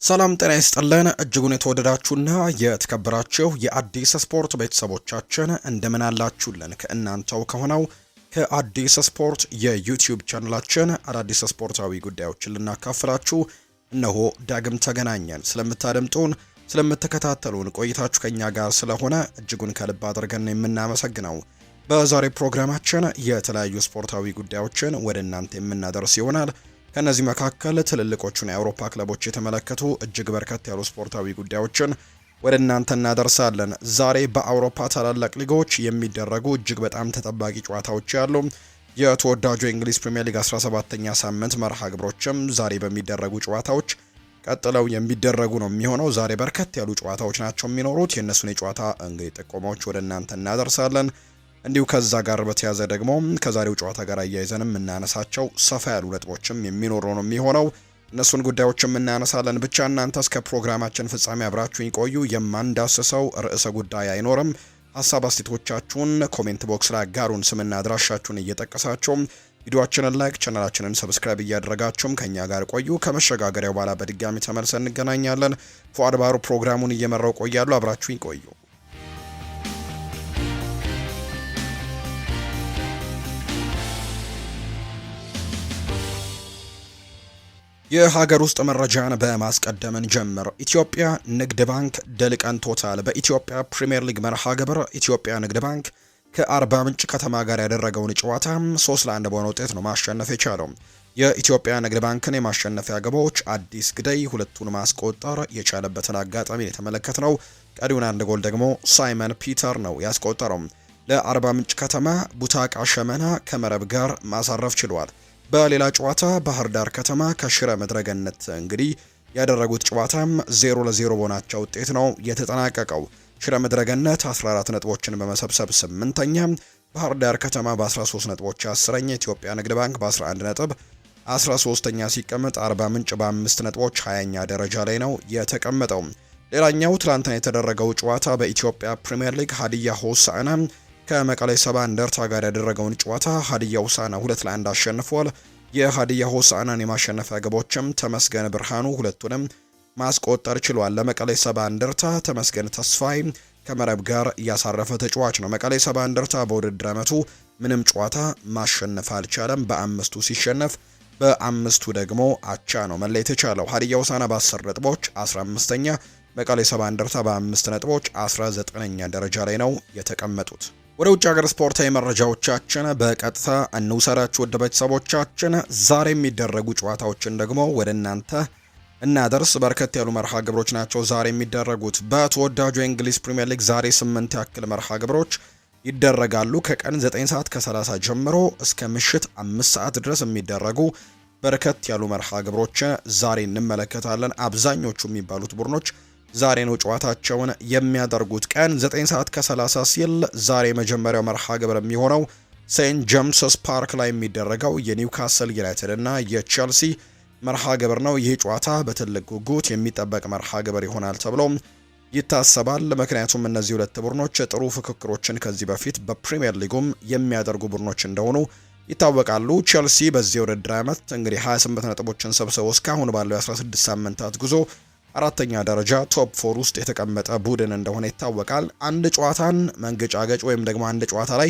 ሰላም ጤና ይስጥልን እጅጉን የተወደዳችሁና የተከበራችሁ የአዲስ ስፖርት ቤተሰቦቻችን እንደምን አላችሁልን? ከእናንተው ከሆነው ከአዲስ ስፖርት የዩቲዩብ ቻናላችን አዳዲስ ስፖርታዊ ጉዳዮችን ልናካፍላችሁ እነሆ ዳግም ተገናኘን። ስለምታደምጡን፣ ስለምትከታተሉን ቆይታችሁ ከኛ ጋር ስለሆነ እጅጉን ከልብ አድርገን የምናመሰግነው። በዛሬ ፕሮግራማችን የተለያዩ ስፖርታዊ ጉዳዮችን ወደ እናንተ የምናደርስ ይሆናል። ከነዚህ መካከል ትልልቆቹን የአውሮፓ ክለቦች የተመለከቱ እጅግ በርከት ያሉ ስፖርታዊ ጉዳዮችን ወደ እናንተ እናደርሳለን። ዛሬ በአውሮፓ ታላላቅ ሊጎች የሚደረጉ እጅግ በጣም ተጠባቂ ጨዋታዎች ያሉ የተወዳጁ የእንግሊዝ ፕሪሚየር ሊግ 17ኛ ሳምንት መርሃ ግብሮችም ዛሬ በሚደረጉ ጨዋታዎች ቀጥለው የሚደረጉ ነው የሚሆነው። ዛሬ በርከት ያሉ ጨዋታዎች ናቸው የሚኖሩት። የእነሱን የጨዋታ እንግዲህ ጥቆማዎች ወደ እናንተ እናደርሳለን። እንዲሁ ከዛ ጋር በተያዘ ደግሞ ከዛሬው ጨዋታ ጋር አያይዘንም እናነሳቸው ሰፋ ያሉ ነጥቦችም የሚኖሩ ነው የሚሆነው። እነሱን ጉዳዮችም እናነሳለን። ብቻ እናንተ እስከ ፕሮግራማችን ፍጻሜ አብራችሁኝ ቆዩ። የማንዳስሰው ርዕሰ ጉዳይ አይኖርም። ሀሳብ አስተያየቶቻችሁን ኮሜንት ቦክስ ላይ አጋሩን። ስምና አድራሻችሁን እየጠቀሳችሁ ቪዲዮአችንን ላይክ፣ ቻናላችንን ሰብስክራይብ እያደረጋችሁም ከኛ ጋር ቆዩ። ከመሸጋገሪያው በኋላ በድጋሚ ተመልሰን እንገናኛለን። ፉአድ ባሩ ፕሮግራሙን እየመራው ቆያሉ። አብራችሁኝ ቆዩ። የሀገር ውስጥ መረጃን በማስቀደምን ጀምር። ኢትዮጵያ ንግድ ባንክ ድል ቀንቶታል። በኢትዮጵያ ፕሪሚየር ሊግ መርሃ ግብር ኢትዮጵያ ንግድ ባንክ ከአርባ ምንጭ ከተማ ጋር ያደረገውን ጨዋታ 3-1 በሆነ ውጤት ነው ማሸነፍ የቻለው። የኢትዮጵያ ንግድ ባንክን የማሸነፊያ ግቦች አዲስ ግደይ ሁለቱን ማስቆጠር የቻለበትን አጋጣሚ የተመለከትነው። ቀሪውን አንድ ጎል ደግሞ ሳይመን ፒተር ነው ያስቆጠረው። ለአርባ ምንጭ ከተማ ቡታቃ ሸመና ከመረብ ጋር ማሳረፍ ችሏል። በሌላ ጨዋታ ባህር ዳር ከተማ ከሽረ መድረገነት እንግዲህ ያደረጉት ጨዋታም 0-0 በሆናቸው ውጤት ነው የተጠናቀቀው። ሽረ መድረገነት 14 ነጥቦችን በመሰብሰብ 8ኛ፣ ባህር ዳር ከተማ በ13 ነጥቦች 10ኛ፣ ኢትዮጵያ ንግድ ባንክ በ11 ነጥብ 13ኛ ሲቀመጥ፣ አርባ ምንጭ በ5 ነጥቦች 20ኛ ደረጃ ላይ ነው የተቀመጠው። ሌላኛው ትላንትና የተደረገው ጨዋታ በኢትዮጵያ ፕሪሚየር ሊግ ሀዲያ ሆሳዕና ከመቀሌ ሰባ እንደርታ ጋር ያደረገውን ጨዋታ ሀዲያ ሆሳዕና 2-1 አሸንፏል። የሀዲያ ሆሳዕናን የማሸነፊያ ግቦችም ተመስገን ብርሃኑ ሁለቱንም ማስቆጠር ችሏል። ለመቀሌ ሰባ እንደርታ ተመስገን ተስፋይ ከመረብ ጋር ያሳረፈ ተጫዋች ነው። መቀሌ ሰባ እንደርታ በውድድር ዓመቱ ምንም ጨዋታ ማሸነፍ አልቻለም። በአምስቱ ሲሸነፍ በአምስቱ ደግሞ አቻ ነው መለየት የቻለው። ሀዲያ ሆሳዕና በ10 ነጥቦች 15ኛ፣ መቀሌ ሰባ እንደርታ በ5 ነጥቦች 19ኛ ደረጃ ላይ ነው የተቀመጡት። ወደ ውጭ ሀገር ስፖርታዊ መረጃዎቻችን በቀጥታ እንውሰዳችሁ ወደ ቤተሰቦቻችን። ዛሬ የሚደረጉ ጨዋታዎችን ደግሞ ወደ እናንተ እናደርስ። በርከት ያሉ መርሃ ግብሮች ናቸው ዛሬ የሚደረጉት። በተወዳጁ የእንግሊዝ ፕሪሚየር ሊግ ዛሬ 8 ያክል መርሃ ግብሮች ይደረጋሉ። ከቀን 9 ሰዓት ከ30 ጀምሮ እስከ ምሽት 5 ሰዓት ድረስ የሚደረጉ በርከት ያሉ መርሃ ግብሮች ዛሬ እንመለከታለን። አብዛኞቹ የሚባሉት ቡድኖች ዛሬ ነው ጨዋታቸውን የሚያደርጉት። ቀን 9 ሰዓት ከ30 ሲል ዛሬ የመጀመሪያው መርሃ ግብር የሚሆነው ሴንት ጄምስስ ፓርክ ላይ የሚደረገው የኒውካስል ዩናይትድ እና የቼልሲ መርሃ ግብር ነው። ይህ ጨዋታ በትልቅ ጉጉት የሚጠበቅ መርሃ ግብር ይሆናል ተብሎ ይታሰባል። ምክንያቱም እነዚህ ሁለት ቡድኖች ጥሩ ፍክክሮችን ከዚህ በፊት በፕሪሚየር ሊጉም የሚያደርጉ ቡድኖች እንደሆኑ ይታወቃሉ። ቼልሲ በዚህ ውድድር ዓመት እንግዲህ 28 ነጥቦችን ሰብስቦ እስካሁን ባለው የ16 ሳምንታት ጉዞ አራተኛ ደረጃ ቶፕ 4 ውስጥ የተቀመጠ ቡድን እንደሆነ ይታወቃል። አንድ ጨዋታን መንገጫገጭ ወይም ደግሞ አንድ ጨዋታ ላይ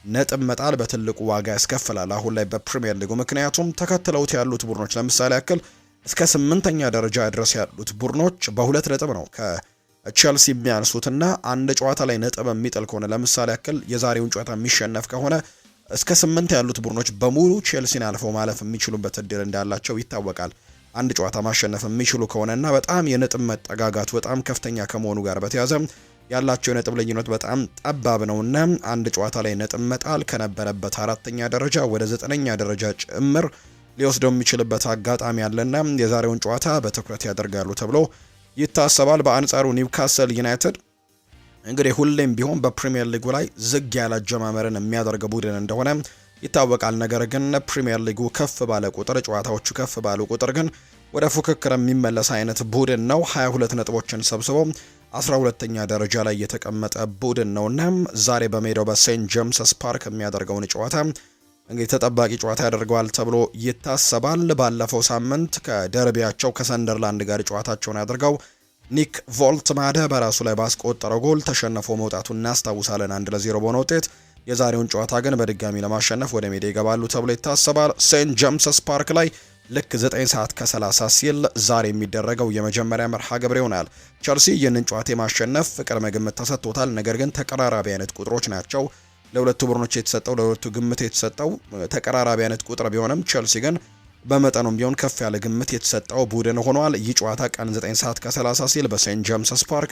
ነጥብ መጣል በትልቁ ዋጋ ያስከፍላል አሁን ላይ በፕሪሚየር ሊጉ። ምክንያቱም ተከትለውት ያሉት ቡድኖች ለምሳሌ ያክል እስከ 8ኛ ደረጃ ድረስ ያሉት ቡድኖች በ2 ነጥብ ነው ከቼልሲ የሚያንሱትና አንድ ጨዋታ ላይ ነጥብ የሚጥል ከሆነ ለምሳሌ ያክል የዛሬውን ጨዋታ የሚሸነፍ ከሆነ እስከ 8 ያሉት ቡድኖች በሙሉ ቼልሲን አልፈው ማለፍ የሚችሉበት እድል እንዳላቸው ይታወቃል። አንድ ጨዋታ ማሸነፍ የሚችሉ ከሆነና በጣም የነጥብ መጠጋጋቱ በጣም ከፍተኛ ከመሆኑ ጋር በተያያዘ ያላቸው የነጥብ ልዩነት በጣም ጠባብ ነውና አንድ ጨዋታ ላይ ነጥብ መጣል ከነበረበት 4ኛ ደረጃ ወደ 9ኛ ደረጃ ጭምር ሊወስደው የሚችልበት አጋጣሚ አለና የዛሬውን ጨዋታ በትኩረት ያደርጋሉ ተብሎ ይታሰባል። በአንጻሩ ኒውካስል ዩናይትድ እንግዲህ ሁሌም ቢሆን በፕሪሚየር ሊጉ ላይ ዝግ ያለ አጀማመርን የሚያደርግ ቡድን እንደሆነ ይታወቃል። ነገር ግን ፕሪሚየር ሊጉ ከፍ ባለ ቁጥር ጨዋታዎቹ ከፍ ባሉ ቁጥር ግን ወደ ፉክክር የሚመለስ አይነት ቡድን ነው። 22 ነጥቦችን ሰብስቦ 12ኛ ደረጃ ላይ የተቀመጠ ቡድን ነውና ዛሬ በሜዳው በሴንት ጄምስስ ፓርክ የሚያደርገውን ጨዋታ እንግዲህ ተጠባቂ ጨዋታ ያደርገዋል ተብሎ ይታሰባል። ባለፈው ሳምንት ከደርቢያቸው ከሰንደርላንድ ጋር ጨዋታቸውን አድርገው ኒክ ቮልትማደ በራሱ ላይ ባስቆጠረው ጎል ተሸንፎ መውጣቱን እናስታውሳለን 1-0 በሆነ ውጤት። የዛሬውን ጨዋታ ግን በድጋሚ ለማሸነፍ ወደ ሜዳ ይገባሉ ተብሎ ይታሰባል። ሴንት ጄምስስ ፓርክ ላይ ልክ 9 ሰዓት ከ30 ሲል ዛሬ የሚደረገው የመጀመሪያ መርሃ ግብር ይሆናል። ቸልሲ ይህንን ጨዋታ ማሸነፍ ቅድመ ግምት ተሰጥቶታል። ነገር ግን ተቀራራቢ አይነት ቁጥሮች ናቸው ለሁለቱ ቡድኖች የተሰጠው፣ ለሁለቱ ግምት የተሰጠው ተቀራራቢ አይነት ቁጥር ቢሆንም ቸልሲ ግን በመጠኑም ቢሆን ከፍ ያለ ግምት የተሰጠው ቡድን ሆኗል። ይህ ጨዋታ ቀን 9 ሰዓት ከ30 ሲል በሴንት ጄምስስ ፓርክ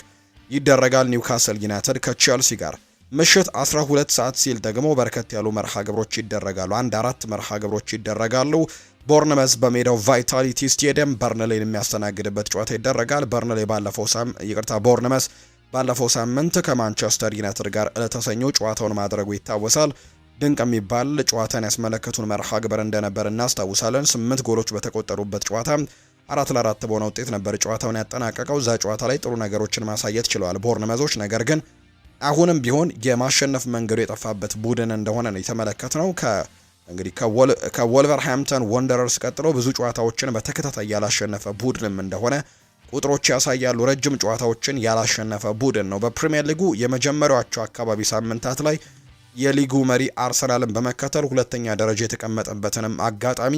ይደረጋል። ኒውካስል ዩናይትድ ከቸልሲ ጋር ምሽት 12 ሰዓት ሲል ደግሞ በርከት ያሉ መርሃ ግብሮች ይደረጋሉ። 4 መርሃ ግብሮች ይደረጋሉ። ቦርንመዝ በሜዳው ቫይታሊቲ ስቴዲየም በርንሌን የሚያስተናግድበት ጨዋታ ይደረጋል። ቦርንመዝ ባለፈው ሳምንት ከማንቸስተር ዩናይትድ ጋር ዕለተ ጨዋታውን ማድረጉ ይታወሳል። ድንቅ የሚባል ጨዋታን ያስመለከቱን መርሃ ግብር እንደነበር እናስታውሳለን። 8 ጎሎች በተቆጠሩበት ጨዋታ 4-4 በሆነ ውጤት ነበር ጨዋታውን ያጠናቀቀው። እዛ ጨዋታ ላይ ጥሩ ነገሮችን ማሳየት ችለዋል ቦርንመዞች። ነገር ግን አሁንም ቢሆን የማሸነፍ መንገዱ የጠፋበት ቡድን እንደሆነ ነው የተመለከትነው። እንግዲህ ከወልቨርሃምፕተን ወንደረርስ ቀጥሎ ብዙ ጨዋታዎችን በተከታታይ ያላሸነፈ ቡድንም እንደሆነ ቁጥሮች ያሳያሉ። ረጅም ጨዋታዎችን ያላሸነፈ ቡድን ነው። በፕሪሚየር ሊጉ የመጀመሪያዎቹ አካባቢ ሳምንታት ላይ የሊጉ መሪ አርሰናልን በመከተል ሁለተኛ ደረጃ የተቀመጠበትንም አጋጣሚ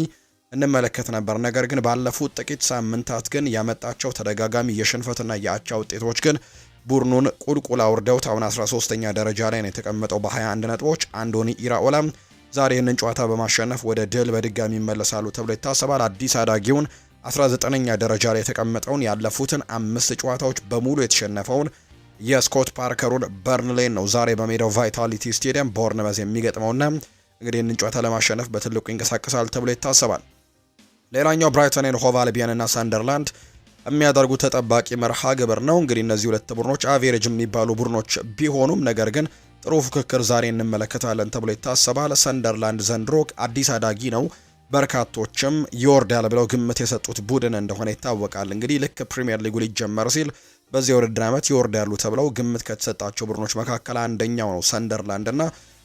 እንመለከት ነበር። ነገር ግን ባለፉት ጥቂት ሳምንታት ግን ያመጣቸው ተደጋጋሚ የሽንፈትና የአቻ ውጤቶች ግን ቡድኑን ቁልቁል አውርደውት አሁን 13ኛ ደረጃ ላይ ነው የተቀመጠው በ21 ነጥቦች። አንዶኒ ኢራኦላም ዛሬ ይህንን ጨዋታ በማሸነፍ ወደ ድል በድጋሚ ይመለሳሉ ተብሎ ይታሰባል። አዲስ አዳጊውን 19ኛ ደረጃ ላይ የተቀመጠውን ያለፉትን 5 ጨዋታዎች በሙሉ የተሸነፈውን የስኮት ፓርከሩን በርንሌን ነው ዛሬ በሜዳው ቫይታሊቲ ስቴዲየም ቦርንመዝ የሚገጥመውና እንግዲህ ይህንን ጨዋታ ለማሸነፍ በትልቁ ይንቀሳቀሳል ተብሎ ይታሰባል። ሌላኛው ብራይተን ኤንድ ሆቭ አልቢዮን እና ሳንደርላንድ የሚያደርጉት ተጠባቂ መርሃ ግብር ነው። እንግዲህ እነዚህ ሁለት ቡድኖች አቬሬጅ የሚባሉ ቡድኖች ቢሆኑም ነገር ግን ጥሩ ፉክክር ዛሬ እንመለከታለን ተብሎ ይታሰባል። ሰንደርላንድ ዘንድሮ አዲስ አዳጊ ነው። በርካቶችም ይወርዳል ብለው ግምት የሰጡት ቡድን እንደሆነ ይታወቃል። እንግዲህ ልክ ፕሪሚየር ሊጉ ሊጀመር ሲል በዚህ የውድድር ዓመት ይወርዳሉ ተብለው ግምት ከተሰጣቸው ቡድኖች መካከል አንደኛው ነው ሰንደርላንድ እና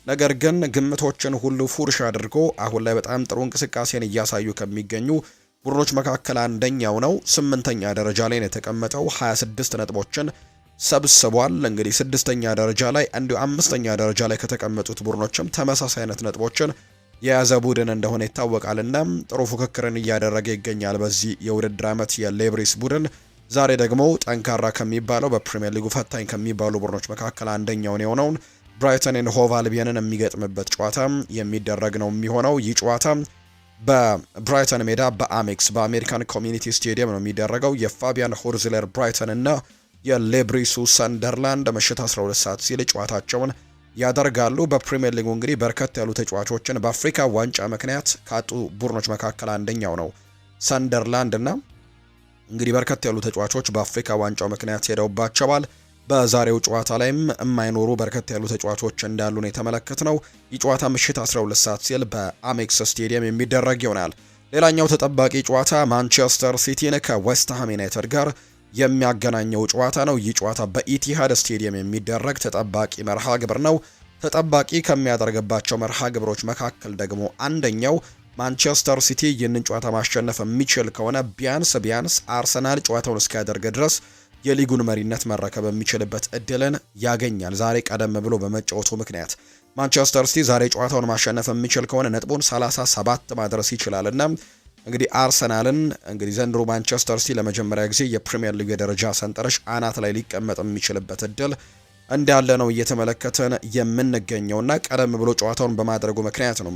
ነገር ግን ግምቶችን ሁሉ ፉርሽ አድርጎ አሁን ላይ በጣም ጥሩ እንቅስቃሴን እያሳዩ ከሚገኙ ቡድኖች መካከል አንደኛው ነው። 8ኛ ደረጃ ላይ ነው የተቀመጠው። 26 ነጥቦችን ሰብስቧል። እንግዲህ 6ኛ ደረጃ ላይ እንዲሁ 5ኛ ደረጃ ላይ ከተቀመጡት ቡድኖችም ተመሳሳይ አይነት ነጥቦችን የያዘ ቡድን እንደሆነ ይታወቃልና ጥሩ ፉክክርን እያደረገ ይገኛል በዚህ የውድድር ዓመት የሌብሪስ ቡድን። ዛሬ ደግሞ ጠንካራ ከሚባለው በፕሪሚየር ሊጉ ፈታኝ ከሚባሉ ቡድኖች መካከል አንደኛውን የሆነውን ብራይተን ኤንድ ሆቭ አልቢዮንን የሚገጥምበት ጨዋታ የሚደረግ ነው የሚሆነው። ይህ ጨዋታ በብራይተን ሜዳ በአሜክስ በአሜሪካን ኮሚኒቲ ስቴዲየም ነው የሚደረገው። የፋቢያን ሆርዝለር ብራይተን እና የሌብሪሱ ሰንደርላንድ ምሽት 12 ሰዓት ሲል ጨዋታቸውን ያደርጋሉ። በፕሪሚየር ሊጉ እንግዲህ በርከት ያሉ ተጫዋቾችን በአፍሪካ ዋንጫ ምክንያት ካጡ ቡድኖች መካከል አንደኛው ነው ሰንደርላንድ እና እንግዲህ በርከት ያሉ ተጫዋቾች በአፍሪካ ዋንጫው ምክንያት ሄደውባቸዋል። በዛሬው ጨዋታ ላይም የማይኖሩ በርከት ያሉ ተጫዋቾች እንዳሉ ነው የተመለከትነው። ይህ ጨዋታ ምሽት 12 ሰዓት ሲል በአሜክስ ስቴዲየም የሚደረግ ይሆናል። ሌላኛው ተጠባቂ ጨዋታ ማንቸስተር ሲቲን ከዌስትሃም ዩናይትድ ጋር የሚያገናኘው ጨዋታ ነው። ይህ ጨዋታ በኢቲሃድ ስቴዲየም የሚደረግ ተጠባቂ መርሃ ግብር ነው። ተጠባቂ ከሚያደርግባቸው መርሃ ግብሮች መካከል ደግሞ አንደኛው ማንቸስተር ሲቲ ይህንን ጨዋታ ማሸነፍ የሚችል ከሆነ ቢያንስ አርሰናል ጨዋታውን እስኪያደርግ ድረስ የሊጉን መሪነት መረከብ የሚችልበት እድልን ያገኛል። ዛሬ ቀደም ብሎ በመጫወቱ ምክንያት ማንቸስተር ሲቲ ዛሬ ጨዋታውን ማሸነፍ የሚችል ከሆነ ነጥቡን 37 ማድረስ ይችላልና እንግዲህ አርሰናልን እንግዲህ ዘንድሮ ማንቸስተር ሲቲ ለመጀመሪያ ጊዜ የፕሪሚየር ሊግ የደረጃ ሰንጠረዥ አናት ላይ ሊቀመጥ የሚችልበት እድል እንዳለ ነው እየተመለከተን የምንገኘውና ቀደም ብሎ ጨዋታውን በማድረጉ ምክንያት ነው።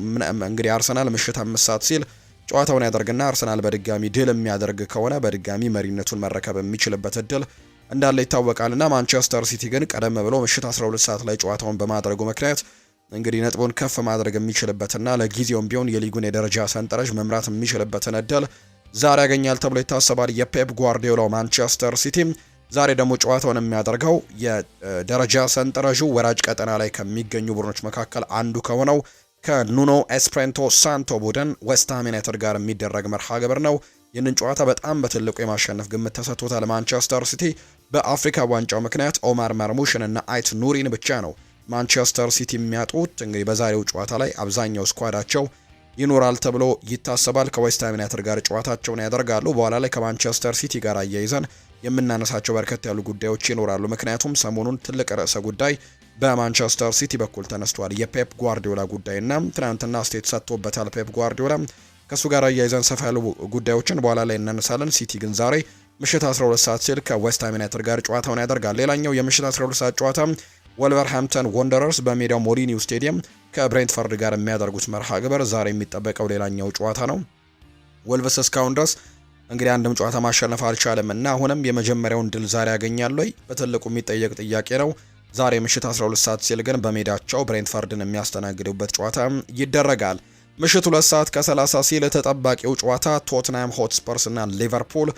እንግዲህ አርሰናል ምሽት 5 ሰዓት ሲል ጨዋታውን ያደርግና አርሰናል በድጋሚ ድል የሚያደርግ ከሆነ በድጋሚ መሪነቱን መረከብ የሚችልበት እድል እንዳለ ይታወቃልና ማንቸስተር ሲቲ ግን ቀደም ብሎ ምሽት 12 ሰዓት ላይ ጨዋታውን በማድረጉ ምክንያት እንግዲህ ነጥቡን ከፍ ማድረግ የሚችልበትና ለጊዜውም ቢሆን የሊጉን የደረጃ ሰንጠረዥ መምራት የሚችልበትን እድል ዛሬ ያገኛል ተብሎ ይታሰባል። የፔፕ ጓርዲዮላው ማንቸስተር ሲቲ ዛሬ ደግሞ ጨዋታውን የሚያደርገው የደረጃ ሰንጠረዡ ወራጅ ቀጠና ላይ ከሚገኙ ቡድኖች መካከል አንዱ ከሆነው ከኑኖ ኤስፕሬንቶ ሳንቶ ቡድን ዌስትሃም ዩናይትድ ጋር የሚደረግ መርሃ ግብር ነው። ይህንን ጨዋታ በጣም በትልቁ የማሸነፍ ግምት ተሰጥቶታል። ማንቸስተር ሲቲ በአፍሪካ ዋንጫው ምክንያት ኦማር መርሙሽን እና አይት ኑሪን ብቻ ነው ማንቸስተር ሲቲ የሚያጡት እንግዲህ በዛሬው ጨዋታ ላይ አብዛኛው ስኳዳቸው ይኖራል ተብሎ ይታሰባል። ከዌስትሃም ዩናይትድ ጋር ጨዋታቸውን ያደርጋሉ። በኋላ ላይ ከማንቸስተር ሲቲ ጋር አያይዘን የምናነሳቸው በርከት ያሉ ጉዳዮች ይኖራሉ። ምክንያቱም ሰሞኑን ትልቅ ርዕሰ ጉዳይ በማንቸስተር ሲቲ በኩል ተነስቷል። የፔፕ ጓርዲዮላ ጉዳይና ትናንትና ስቴት ሰጥቶበታል ፔፕ ጓርዲዮላ። ከሱ ጋር አያይዘን ሰፋ ያሉ ጉዳዮችን በኋላ ላይ እናነሳለን። ሲቲ ግን ዛሬ ምሽት 12 ሰዓት ሲል ከዌስትሃም ዩናይትድ ጋር ጨዋታውን ያደርጋል። ሌላኛው የምሽት 12 ሰዓት ጨዋታ ወልቨርሃምፕተን ወንደረርስ በሜዳው ሞሊኒው ስቴዲየም ከብሬንትፈርድ ጋር የሚያደርጉት መርሃ ግብር ዛሬ የሚጠበቀው ሌላኛው ጨዋታ ነው። ወልቭስ እስካሁን ድረስ እንግዲህ አንድም ጨዋታ ማሸነፍ አልቻለም እና አሁንም የመጀመሪያውን ድል ዛሬ ያገኛሉ ወይ በትልቁ የሚጠየቅ ጥያቄ ነው። ዛሬ ምሽት 12 ሰዓት ሲል ግን በሜዳቸው ብሬንትፈርድን የሚያስተናግዱበት ጨዋታ ይደረጋል። ምሽት 2 ሰዓት ከ30 ሲል ተጠባቂው ጨዋታ ቶትንሃም ሆትስፐርስ እና ሊቨርፑል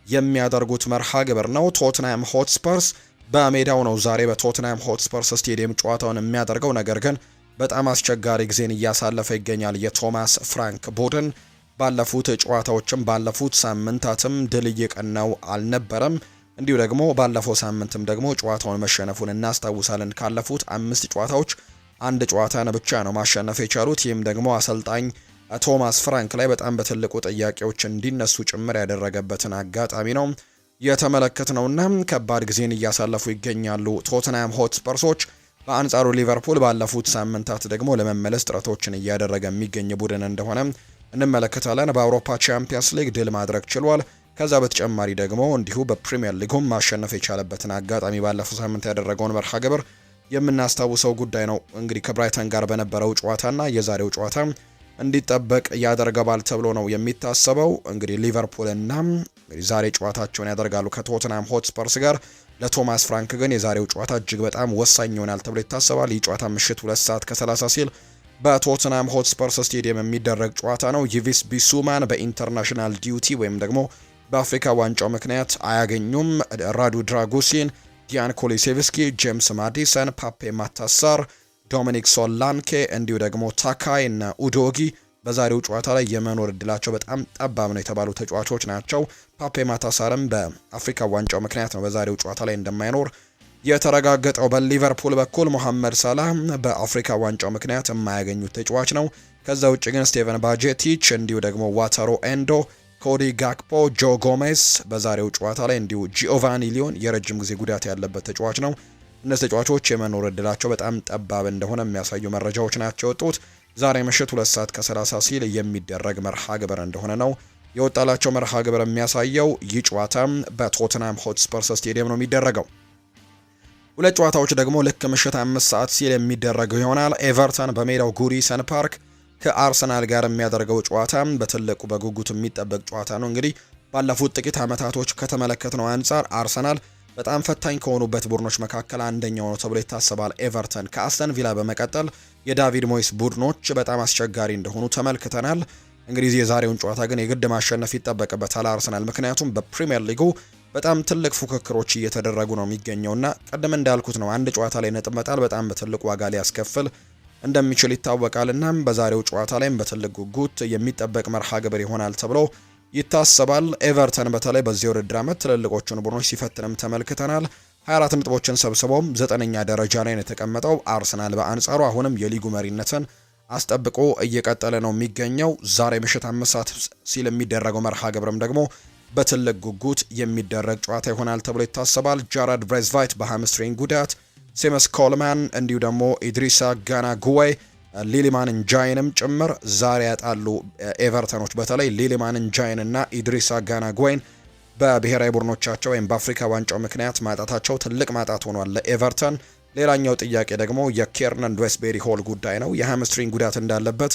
የሚያደርጉት መርሃ ግብር ነው። ቶትንሃም ሆትስፐርስ በሜዳው ነው ዛሬ በቶትንሃም ሆትስፐርስ ስቴዲየም ጨዋታውን የሚያደርገው። ነገር ግን በጣም አስቸጋሪ ጊዜን እያሳለፈ ይገኛል የቶማስ ፍራንክ ቡድን። ባለፉት ጨዋታዎችም ባለፉት ሳምንታትም ድል እየቀናው አልነበረም። እንዲሁ ደግሞ ባለፈው ሳምንትም ደግሞ ጨዋታውን መሸነፉን እናስታውሳለን። ካለፉት 5 ጨዋታዎች አንድ ጨዋታን ብቻ ነው ማሸነፍ የቻሉት። ይህም ደግሞ አሰልጣኝ ቶማስ ፍራንክ ላይ በጣም በትልቁ ጥያቄዎች እንዲነሱ ጭምር ያደረገበትን አጋጣሚ ነው የተመለከትነውና ከባድ ጊዜን እያሳለፉ ይገኛሉ ቶትንሃም ሆትስፐርሶች። በአንጻሩ ሊቨርፑል ባለፉት ሳምንታት ደግሞ ለመመለስ ጥረቶችን እያደረገ የሚገኝ ቡድን እንደሆነ እንመለከታለን። በአውሮፓ ቻምፒየንስ ሊግ ድል ማድረግ ችሏል። ከዛ በተጨማሪ ደግሞ እንዲሁ በፕሪሚየር ሊጉም ማሸነፍ የቻለበትን አጋጣሚ ባለፈው ሳምንት ያደረገውን መርሃ ግብር የምናስታውሰው ጉዳይ ነው። እንግዲህ ከብራይተን ጋር በነበረው ጨዋታና የዛሬው ጨዋታ እንዲጠበቅ ያደርገዋል ተብሎ ነው የሚታሰበው። እንግዲህ ሊቨርፑልና እንግዲህ ዛሬ ጨዋታቸውን ያደርጋሉ ከቶትንሃም ሆትስፐርስ ጋር። ለቶማስ ፍራንክ ግን የዛሬው ጨዋታ እጅግ በጣም ወሳኝ ይሆናል ተብሎ ይታሰባል። ይህ ጨዋታ ምሽት 2 ሰዓት ከ30 ሲል በቶትንሃም ሆትስፐርስ ስቴዲየም የሚደረግ ጨዋታ ነው። ይቪስ ቢሱማን በኢንተርናሽናል ዲዩቲ ወይም ደግሞ በአፍሪካ ዋንጫው ምክንያት አያገኙም። ራዱ ድራጉሲን፣ ዲያን ኮሊሴቭስኪ፣ ጄምስ ማዲሰን፣ ፓፔ ማታሳር፣ ዶሚኒክ ሶላንኬ እንዲሁ ደግሞ ታካይ እና ኡዶጊ በዛሬው ጨዋታ ላይ የመኖር እድላቸው በጣም ጠባብ ነው የተባሉ ተጫዋቾች ናቸው። ፓፔ ማታሳርም በአፍሪካ ዋንጫው ምክንያት ነው በዛሬው ጨዋታ ላይ እንደማይኖር የተረጋገጠው። በሊቨርፑል በኩል ሞሐመድ ሳላህ በአፍሪካ ዋንጫው ምክንያት የማያገኙት ተጫዋች ነው። ከዛ ውጭ ግን ስቴቨን ባጄቲች እንዲሁ ደግሞ ዋተሮ ኤንዶ፣ ኮዲ ጋክፖ፣ ጆ ጎሜስ በዛሬው ጨዋታ ላይ እንዲሁ ጂኦቫኒ ሊዮን የረጅም ጊዜ ጉዳት ያለበት ተጫዋች ነው። እነዚህ ተጫዋቾች የመኖር እድላቸው በጣም ጠባብ እንደሆነ የሚያሳዩ መረጃዎች ናቸው የወጡት። ዛሬ ምሽት 2 ሰዓት ከ30 ሲል የሚደረግ መርሃ ግብር እንደሆነ ነው የወጣላቸው መርሃ ግብር የሚያሳየው። ይህ ጨዋታ በቶትንሃም ሆትስፐርስ ስቴዲየም ነው የሚደረገው። ሁለት ጨዋታዎች ደግሞ ልክ ምሽት 5 ሰዓት ሲል የሚደረገው ይሆናል። ኤቨርተን በሜዳው ጉዲሰን ፓርክ ከአርሰናል ጋር የሚያደርገው ጨዋታ በትልቁ በጉጉት የሚጠበቅ ጨዋታ ነው። እንግዲህ ባለፉት ጥቂት ዓመታቶች ከተመለከትነው አንጻር አርሰናል በጣም ፈታኝ ከሆኑበት ቡድኖች መካከል አንደኛው ነው ተብሎ ይታሰባል። ኤቨርተን ከአስተን ቪላ በመቀጠል የዳቪድ ሞይስ ቡድኖች በጣም አስቸጋሪ እንደሆኑ ተመልክተናል። እንግዲህ የዛሬውን ጨዋታ ግን የግድ ማሸነፍ ይጠበቅበታል አርሰናል። ምክንያቱም በፕሪሚየር ሊጉ በጣም ትልቅ ፉክክሮች እየተደረጉ ነው የሚገኘውና ቀደም እንዳልኩት ነው አንድ ጨዋታ ላይ ነጥብ መጣል በጣም በትልቅ ዋጋ ሊያስከፍል እንደሚችል ይታወቃልና በዛሬው ጨዋታ ላይም በትልቅ ጉጉት የሚጠበቅ መርሃ ግብር ይሆናል ተብሎ ይታሰባል። ኤቨርተን በተለይ በዚህ ውድድር ዓመት ትልልቆቹን ቡድኖች ሲፈትንም ተመልክተናል። 24 ነጥቦችን ሰብስበውም 9ኛ ደረጃ ላይ ነው የተቀመጠው። አርሰናል በአንጻሩ አሁንም የሊጉ መሪነትን አስጠብቆ እየቀጠለ ነው የሚገኘው። ዛሬ ምሽት 5 ሰዓት ሲል የሚደረገው መርሃ ግብርም ደግሞ በትልቅ ጉጉት የሚደረግ ጨዋታ ይሆናል ተብሎ ይታሰባል። ጃራድ ብሬዝቫይት በሃምስትሪንግ ጉዳት፣ ሴመስ ኮልማን እንዲሁ ደግሞ ኢድሪሳ ጋና ጉዌ ሊሊማን እንጃይንም ጭምር ዛሬ ያጣሉ። ኤቨርተኖች በተለይ ሊሊማን እንጃይን እና ኢድሪሳ ጋና ጉዌን በብሔራዊ ቡድኖቻቸው ወይም በአፍሪካ ዋንጫው ምክንያት ማጣታቸው ትልቅ ማጣት ሆኗል ለኤቨርተን። ሌላኛው ጥያቄ ደግሞ የኬርነን ዌስትቤሪ ሆል ጉዳይ ነው። የሃምስትሪንግ ጉዳት እንዳለበት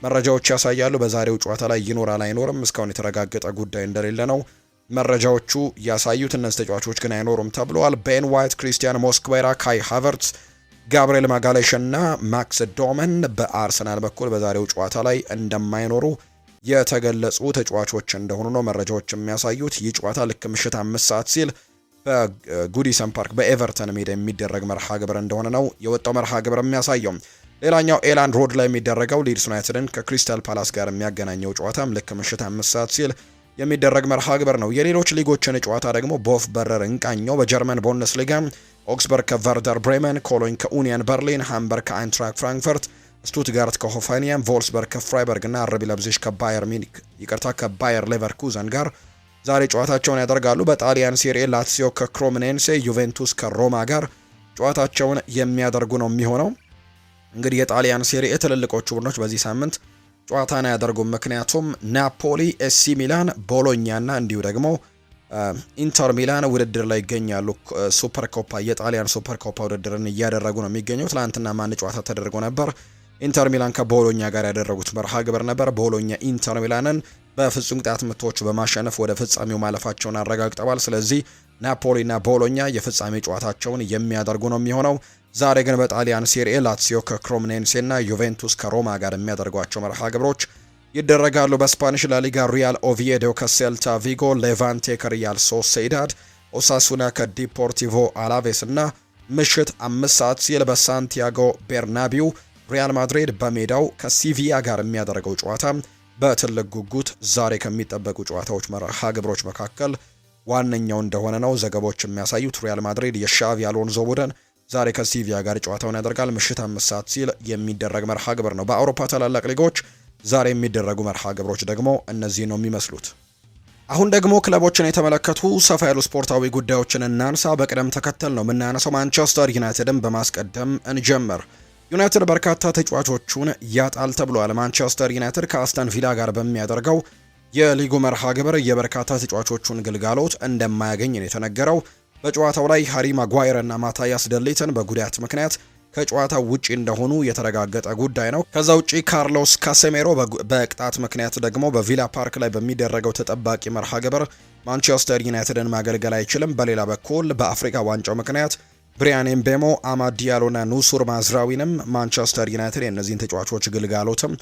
መረጃዎች ያሳያሉ። በዛሬው ጨዋታ ላይ ይኖራል አይኖርም እስካሁን የተረጋገጠ ጉዳይ እንደሌለ ነው መረጃዎቹ ያሳዩት። እነዚህ ተጫዋቾች ግን አይኖሩም ተብለዋል። ቤን ዋይት፣ ክሪስቲያን ሞስኩዌራ፣ ካይ ሃቨርትስ፣ ጋብሪኤል ማጋሌሽ እና ማክስ ዶመን በአርሰናል በኩል በዛሬው ጨዋታ ላይ እንደማይኖሩ የተገለጹ ተጫዋቾች እንደሆኑ ነው መረጃዎች የሚያሳዩት። ይህ ጨዋታ ልክ ምሽት 5 ሰዓት ሲል በጉዲሰን ፓርክ በኤቨርተን ሜዳ የሚደረግ መርሃ ግብር እንደሆነ ነው የወጣው መርሃ ግብር የሚያሳየው። ሌላኛው ኤላንድ ሮድ ላይ የሚደረገው ሊድስ ዩናይትድን ከክሪስታል ፓላስ ጋር የሚያገናኘው ጨዋታም ልክ ምሽት 5 ሰዓት ሲል የሚደረግ መርሃ ግብር ነው። የሌሎች ሊጎችን ጨዋታ ደግሞ ቦፍ በረር እንቃኘው። በጀርመን ቡንደስሊጋ ኦክስበርግ ከቨርደር ብሬመን፣ ኮሎኝ ከኡኒየን በርሊን፣ ሃምበርግ ከአይንትራክት ፍራንክፈርት፣ ስቱትጋርት ከሆፈኒየም፣ ቮልስበርግ ከፍራይበርግ እና አርቢ ለብዚሽ ከባየር ሌቨርኩዘን ጋር ዛሬ ጨዋታቸውን ያደርጋሉ። በጣሊያን ሴሪኤ ላትሲዮ ከክሮምኔንሴ፣ ዩቬንቱስ ከሮማ ጋር ጨዋታቸውን የሚያደርጉ ነው የሚሆነው። እንግዲህ የጣሊያን ሴሪኤ ትልልቆቹ ቡድኖች በዚህ ሳምንት ጨዋታን አያደርጉም። ምክንያቱም ናፖሊ፣ ኤሲ ሚላን፣ ቦሎኛና እንዲሁ ደግሞ ኢንተር ሚላን ውድድር ላይ ይገኛሉ። ሱፐር ኮፓ የጣሊያን ሱፐር ኮፓ ውድድርን እያደረጉ ነው የሚገኘው። ትላንትና ማን ጨዋታ ተደርጎ ነበር? ኢንተር ሚላን ከቦሎኛ ጋር ያደረጉት መርሃ ግብር ነበር። ቦሎኛ ኢንተር ሚላንን በፍጹም ቅጣት ምቶች በማሸነፍ ወደ ፍጻሜው ማለፋቸውን አረጋግጠዋል። ስለዚህ ናፖሊና ቦሎኛ የፍጻሜ ጨዋታቸውን የሚያደርጉ ነው የሚሆነው። ዛሬ ግን በጣሊያን ሴሪኤ ላትሲዮ ከክሮምኔንሴና ዩቬንቱስ ከሮማ ጋር የሚያደርጓቸው መርሃ ግብሮች ይደረጋሉ። በስፓኒሽ ላሊጋ ሪያል ኦቪዬዶ ከሴልታ ቪጎ፣ ሌቫንቴ ከሪያል ሶሴዳድ፣ ኦሳሱና ከዲፖርቲቮ አላቬስ እና ምሽት 5 ሰዓት ሲል በሳንቲያጎ ቤርናቢው ሪያል ማድሪድ በሜዳው ከሲቪያ ጋር የሚያደርገው ጨዋታ በትልቅ ጉጉት ዛሬ ከሚጠበቁ ጨዋታዎች መርሃ ግብሮች መካከል ዋነኛው እንደሆነ ነው ዘገቦች የሚያሳዩት። ሪያል ማድሪድ የሻቪ አሎንዞ ቡድን ዛሬ ከሲቪያ ጋር ጨዋታውን ያደርጋል። ምሽት 5 ሰዓት ሲል የሚደረግ መርሃ ግብር ነው። በአውሮፓ ታላላቅ ሊጎች ዛሬ የሚደረጉ መርሃ ግብሮች ደግሞ እነዚህ ነው የሚመስሉት። አሁን ደግሞ ክለቦችን የተመለከቱ ሰፋ ያሉ ስፖርታዊ ጉዳዮችን እናንሳ። በቅደም ተከተል ነው የምናነሳው። ማንቸስተር ዩናይትድን በማስቀደም እንጀምር። ዩናይትድ በርካታ ተጫዋቾቹን ያጣል ተብሏል። ማንቸስተር ዩናይትድ ከአስተን ቪላ ጋር በሚያደርገው የሊጉ መርሃ ግብር የበርካታ ተጫዋቾቹን ግልጋሎት እንደማያገኝ ነው የተነገረው። በጨዋታው ላይ ሃሪ ማጓየር እና ማታያስ ደሊትን በጉዳት ምክንያት ከጨዋታው ውጪ እንደሆኑ የተረጋገጠ ጉዳይ ነው። ከዛ ውጪ ካርሎስ ካሴሜሮ በቅጣት ምክንያት ደግሞ በቪላ ፓርክ ላይ በሚደረገው ተጠባቂ መርሃ ግብር ማንቸስተር ዩናይትድን ማገልገል አይችልም። በሌላ በኩል በአፍሪካ ዋንጫው ምክንያት ብሪያን ኤምቤሞ፣ አማድ ዲያሎና ኑሱር ማዝራዊንም ማንቸስተር ዩናይትድ የእነዚህን ተጫዋቾች ግልጋሎትም